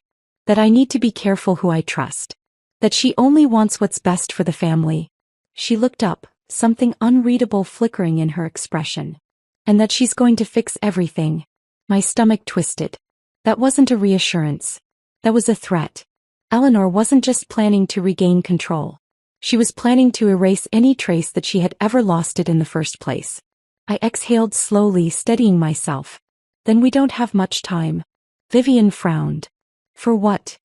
"That I need to be careful who I trust. That she only wants what's best for the family." She looked up, something unreadable flickering in her expression. "And that she's going to fix everything." My stomach twisted. That wasn't a reassurance. That was a threat. Eleanor wasn't just planning to regain control. She was planning to erase any trace that she had ever lost it in the first place. I exhaled slowly, steadying myself. "Then we don't have much time." Vivian frowned. "For what?"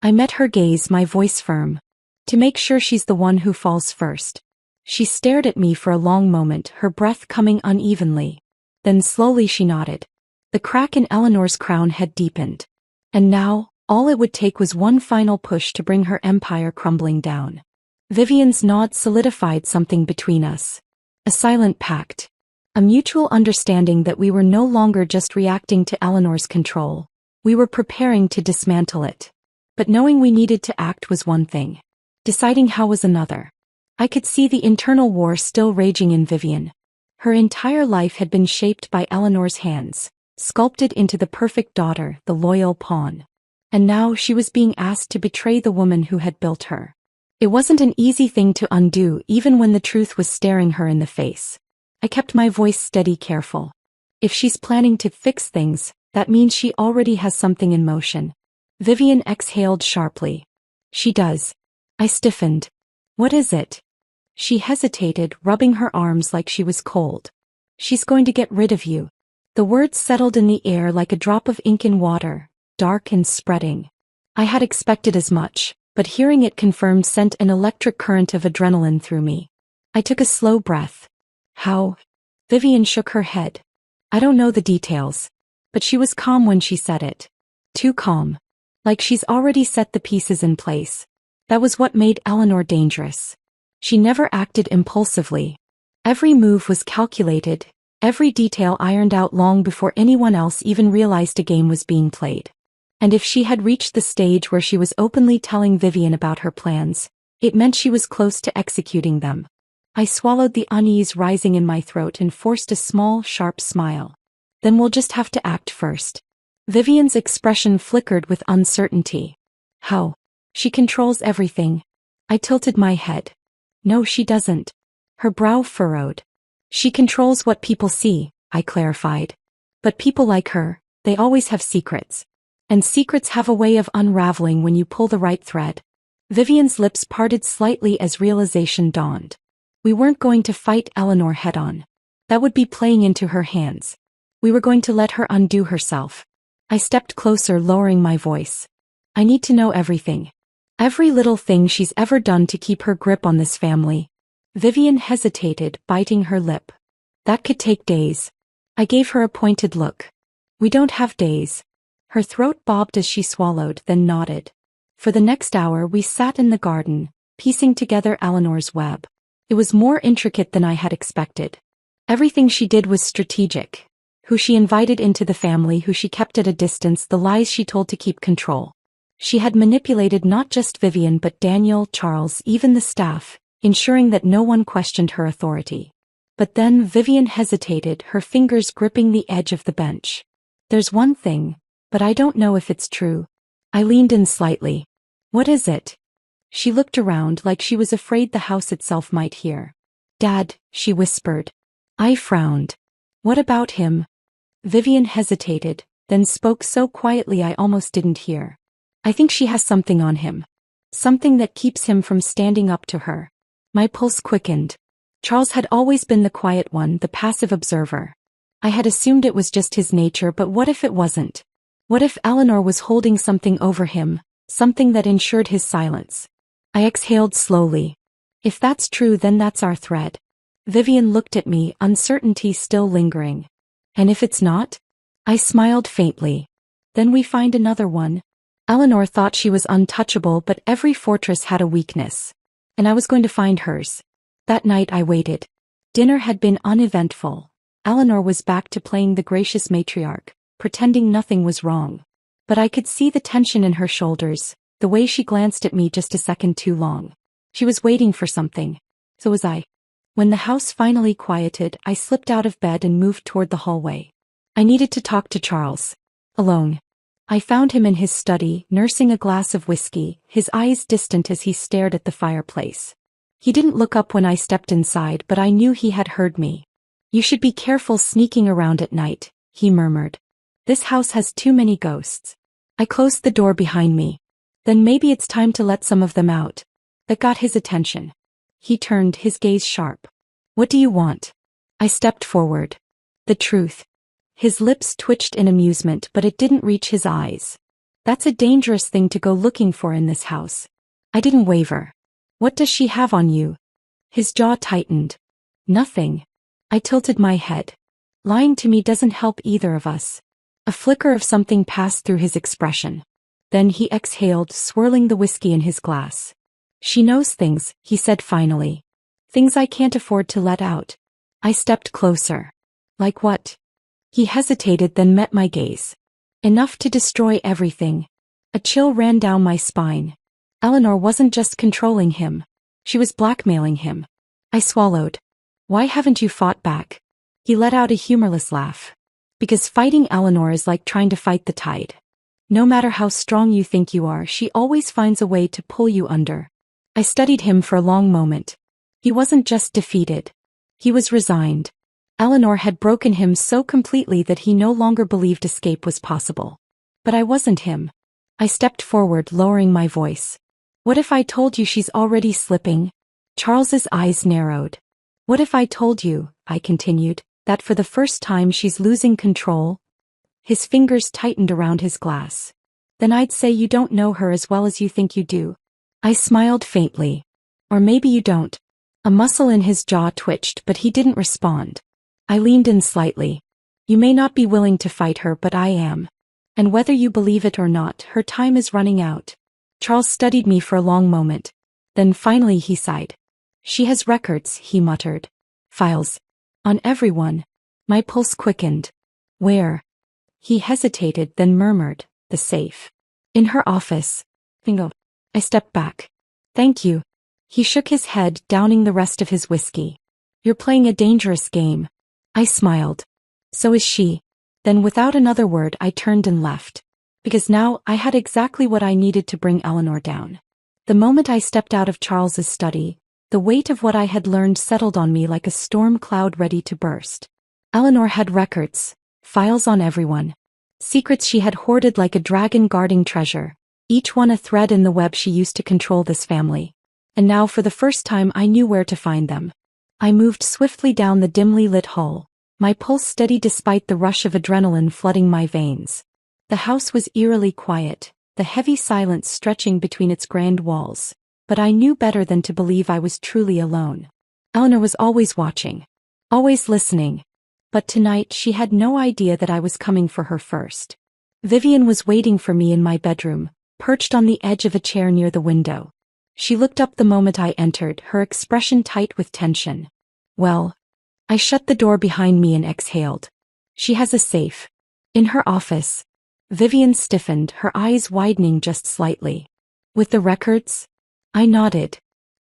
I met her gaze, my voice firm. "To make sure she's the one who falls first." She stared at me for a long moment, her breath coming unevenly. Then slowly she nodded. The crack in Eleanor's crown had deepened. And now, all it would take was one final push to bring her empire crumbling down. Vivian's nod solidified something between us. A silent pact. A mutual understanding that we were no longer just reacting to Eleanor's control. We were preparing to dismantle it. But knowing we needed to act was one thing. Deciding how was another. I could see the internal war still raging in Vivian. Her entire life had been shaped by Eleanor's hands. sculpted into the perfect daughter, the loyal pawn. And now she was being asked to betray the woman who had built her. It wasn't an easy thing to undo even when the truth was staring her in the face. I kept my voice steady, careful. If she's planning to fix things, that means she already has something in motion. Vivian exhaled sharply. She does. I stiffened. What is it? She hesitated, rubbing her arms like she was cold. She's going to get rid of you. The words settled in the air like a drop of ink in water, dark and spreading. I had expected as much, but hearing it confirmed sent an electric current of adrenaline through me. I took a slow breath. How? Vivian shook her head. I don't know the details. But she was calm when she said it. Too calm. Like she's already set the pieces in place. That was what made Eleanor dangerous. She never acted impulsively. Every move was calculated, every detail ironed out long before anyone else even realized a game was being played. And if she had reached the stage where she was openly telling Vivian about her plans, it meant she was close to executing them. I swallowed the unease rising in my throat and forced a small, sharp smile. Then we'll just have to act first. Vivian's expression flickered with uncertainty. How? She controls everything. I tilted my head. No, she doesn't. Her brow furrowed. She controls what people see, I clarified. But people like her, they always have secrets. And secrets have a way of unraveling when you pull the right thread. Vivian's lips parted slightly as realization dawned. We weren't going to fight Eleanor head-on. That would be playing into her hands. We were going to let her undo herself. I stepped closer, lowering my voice. I need to know everything. Every little thing she's ever done to keep her grip on this family. Vivian hesitated, biting her lip. That could take days. I gave her a pointed look. We don't have days. Her throat bobbed as she swallowed, then nodded. For the next hour we sat in the garden, piecing together Eleanor's web. It was more intricate than I had expected. Everything she did was strategic. Who she invited into the family, who she kept at a distance, the lies she told to keep control. She had manipulated not just Vivian but Daniel, Charles, even the staff, ensuring that no one questioned her authority. But then Vivian hesitated, her fingers gripping the edge of the bench. There's one thing, but I don't know if it's true. I leaned in slightly. What is it? She looked around like she was afraid the house itself might hear. Dad, she whispered. I frowned. What about him? Vivian hesitated, then spoke so quietly I almost didn't hear. I think she has something on him. Something that keeps him from standing up to her. My pulse quickened. Charles had always been the quiet one, the passive observer. I had assumed it was just his nature, but what if it wasn't? What if Eleanor was holding something over him, something that ensured his silence? I exhaled slowly. If that's true, then that's our thread. Vivian looked at me, uncertainty still lingering. And if it's not? I smiled faintly. Then we find another one. Eleanor thought she was untouchable, but every fortress had a weakness. And I was going to find hers. That night I waited. Dinner had been uneventful. Eleanor was back to playing the gracious matriarch, pretending nothing was wrong. But I could see the tension in her shoulders, the way she glanced at me just a second too long. She was waiting for something. So was I. When the house finally quieted, I slipped out of bed and moved toward the hallway. I needed to talk to Charles. Alone. I found him in his study, nursing a glass of whiskey, his eyes distant as he stared at the fireplace. He didn't look up when I stepped inside, but I knew he had heard me. You should be careful sneaking around at night, he murmured. This house has too many ghosts. I closed the door behind me. Then maybe it's time to let some of them out. That got his attention. He turned, his gaze sharp. What do you want? I stepped forward. The truth. His lips twitched in amusement, but it didn't reach his eyes. That's a dangerous thing to go looking for in this house. I didn't waver. What does she have on you? His jaw tightened. Nothing. I tilted my head. Lying to me doesn't help either of us. A flicker of something passed through his expression. Then he exhaled, swirling the whiskey in his glass. She knows things, he said finally. Things I can't afford to let out. I stepped closer. Like what? He hesitated, then met my gaze. Enough to destroy everything. A chill ran down my spine. Eleanor wasn't just controlling him. She was blackmailing him. I swallowed. Why haven't you fought back? He let out a humorless laugh. Because fighting Eleanor is like trying to fight the tide. No matter how strong you think you are, she always finds a way to pull you under. I studied him for a long moment. He wasn't just defeated. He was resigned. Eleanor had broken him so completely that he no longer believed escape was possible. But I wasn't him. I stepped forward, lowering my voice. What if I told you she's already slipping? Charles's eyes narrowed. What if I told you, I continued, that for the first time she's losing control? His fingers tightened around his glass. Then I'd say you don't know her as well as you think you do. I smiled faintly. Or maybe you don't. A muscle in his jaw twitched, but he didn't respond. I leaned in slightly. You may not be willing to fight her, but I am. And whether you believe it or not, her time is running out. Charles studied me for a long moment. Then finally he sighed. She has records, he muttered. Files. On everyone. My pulse quickened. Where? He hesitated, then murmured, the safe. In her office. Bingo. I stepped back. Thank you. He shook his head, downing the rest of his whiskey. You're playing a dangerous game. I smiled. So is she. Then without another word I turned and left. Because now I had exactly what I needed to bring Eleanor down. The moment I stepped out of Charles's study, the weight of what I had learned settled on me like a storm cloud ready to burst. Eleanor had records, files on everyone. Secrets she had hoarded like a dragon guarding treasure, each one a thread in the web she used to control this family. And now for the first time I knew where to find them. I moved swiftly down the dimly lit hall, my pulse steady despite the rush of adrenaline flooding my veins. The house was eerily quiet, the heavy silence stretching between its grand walls. But I knew better than to believe I was truly alone. Eleanor was always watching, always listening. But tonight she had no idea that I was coming for her first. Vivian was waiting for me in my bedroom, perched on the edge of a chair near the window. She looked up the moment I entered, her expression tight with tension. Well, I shut the door behind me and exhaled. She has a safe. In her office. Vivian stiffened, her eyes widening just slightly. With the records? I nodded.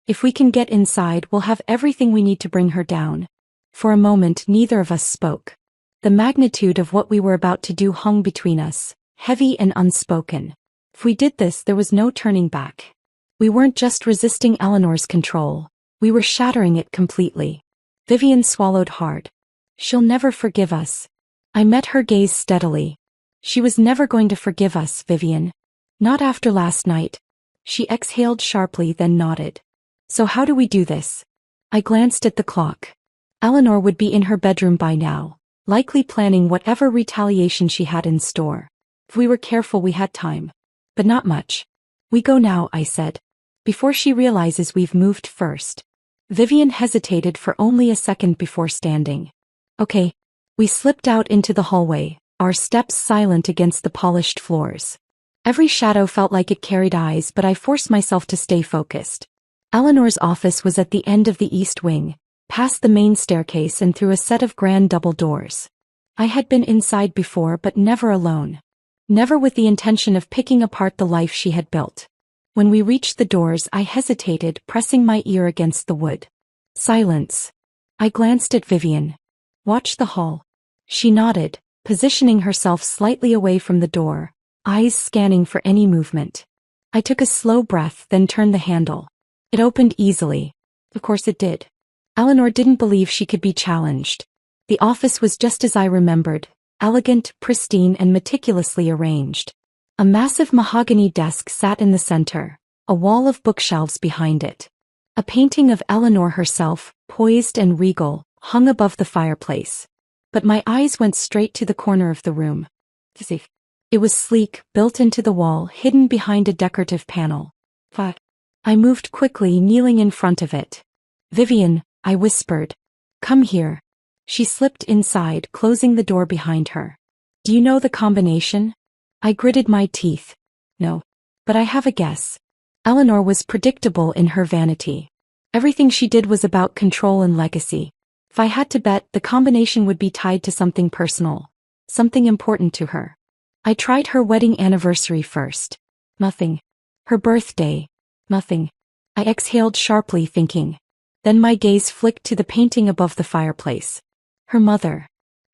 If we can get inside, we'll have everything we need to bring her down. For a moment, neither of us spoke. The magnitude of what we were about to do hung between us, heavy and unspoken. If we did this, there was no turning back. We weren't just resisting Eleanor's control. We were shattering it completely. Vivian swallowed hard. She'll never forgive us. I met her gaze steadily. She was never going to forgive us, Vivian. Not after last night. She exhaled sharply, then nodded. So how do we do this? I glanced at the clock. Eleanor would be in her bedroom by now, likely planning whatever retaliation she had in store. If we were careful, we had time. But not much. We go now, I said. Before she realizes we've moved first. Vivian hesitated for only a second before standing. Okay. We slipped out into the hallway, our steps silent against the polished floors. Every shadow felt like it carried eyes, but I forced myself to stay focused. Eleanor's office was at the end of the east wing, past the main staircase and through a set of grand double doors. I had been inside before, but never alone. Never with the intention of picking apart the life she had built. When we reached the doors, I hesitated, pressing my ear against the wood. Silence. I glanced at Vivian. Watch the hall. She nodded, positioning herself slightly away from the door, eyes scanning for any movement. I took a slow breath, then turned the handle. It opened easily. Of course it did. Eleanor didn't believe she could be challenged. The office was just as I remembered, elegant, pristine, and meticulously arranged. A massive mahogany desk sat in the center, a wall of bookshelves behind it. A painting of Eleanor herself, poised and regal, hung above the fireplace. But my eyes went straight to the corner of the room. It was sleek, built into the wall, hidden behind a decorative panel. I moved quickly, kneeling in front of it. Vivian, I whispered. Come here. She slipped inside, closing the door behind her. Do you know the combination? I gritted my teeth. No. But I have a guess. Eleanor was predictable in her vanity. Everything she did was about control and legacy. If I had to bet, the combination would be tied to something personal. Something important to her. I tried her wedding anniversary first. Nothing. Her birthday. Nothing. I exhaled sharply, thinking. Then my gaze flicked to the painting above the fireplace. Her mother.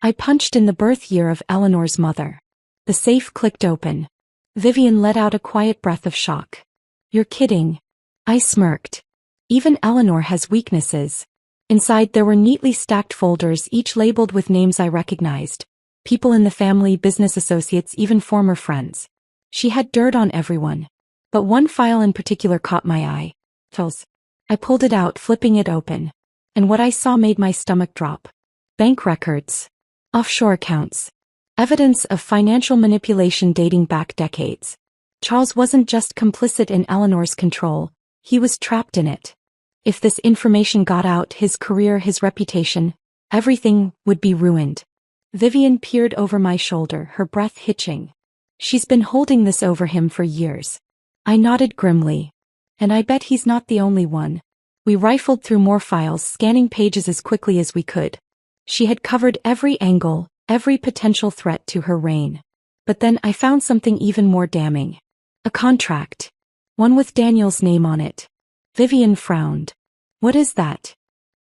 I punched in the birth year of Eleanor's mother. The safe clicked open. Vivian let out a quiet breath of shock. You're kidding. I smirked. Even Eleanor has weaknesses. Inside there were neatly stacked folders, each labeled with names I recognized. People in the family, business associates, even former friends. She had dirt on everyone. But one file in particular caught my eye. Files. I pulled it out, flipping it open. And what I saw made my stomach drop. Bank records. Offshore accounts. Evidence of financial manipulation dating back decades. Charles wasn't just complicit in Eleanor's control, he was trapped in it. If this information got out, his career, his reputation, everything would be ruined. Vivian peered over my shoulder, her breath hitching. She's been holding this over him for years. I nodded grimly. And I bet he's not the only one. We rifled through more files, scanning pages as quickly as we could. She had covered every angle, every potential threat to her reign. But then I found something even more damning. A contract. One with Daniel's name on it. Vivian frowned. What is that?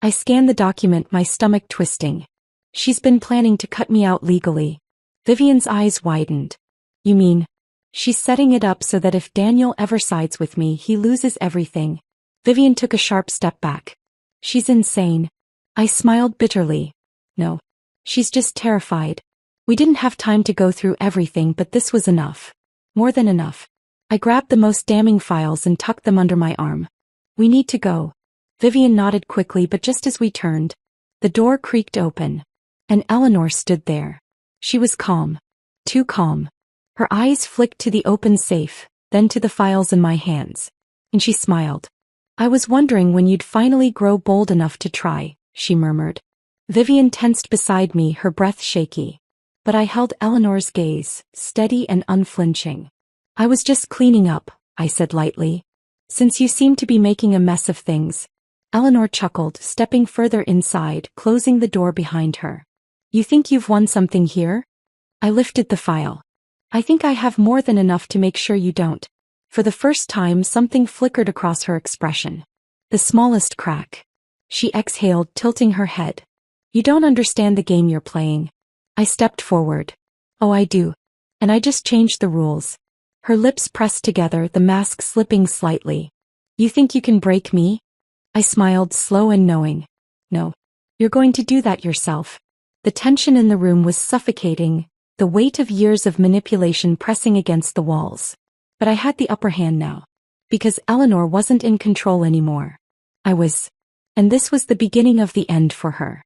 I scanned the document, my stomach twisting. She's been planning to cut me out legally. Vivian's eyes widened. You mean, she's setting it up so that if Daniel ever sides with me, he loses everything. Vivian took a sharp step back. She's insane. I smiled bitterly. No. She's just terrified. We didn't have time to go through everything, but this was enough. More than enough. I grabbed the most damning files and tucked them under my arm. We need to go. Vivian nodded quickly, but just as we turned, the door creaked open. And Eleanor stood there. She was calm. Too calm. Her eyes flicked to the open safe, then to the files in my hands. And she smiled. I was wondering when you'd finally grow bold enough to try, she murmured. Vivian tensed beside me, her breath shaky. But I held Eleanor's gaze, steady and unflinching. I was just cleaning up, I said lightly. Since you seem to be making a mess of things. Eleanor chuckled, stepping further inside, closing the door behind her. You think you've won something here? I lifted the file. I think I have more than enough to make sure you don't. For the first time, something flickered across her expression. The smallest crack. She exhaled, tilting her head. You don't understand the game you're playing. I stepped forward. Oh, I do. And I just changed the rules. Her lips pressed together, the mask slipping slightly. You think you can break me? I smiled, slow and knowing. No. You're going to do that yourself. The tension in the room was suffocating, the weight of years of manipulation pressing against the walls. But I had the upper hand now. Because Eleanor wasn't in control anymore. I was. And this was the beginning of the end for her.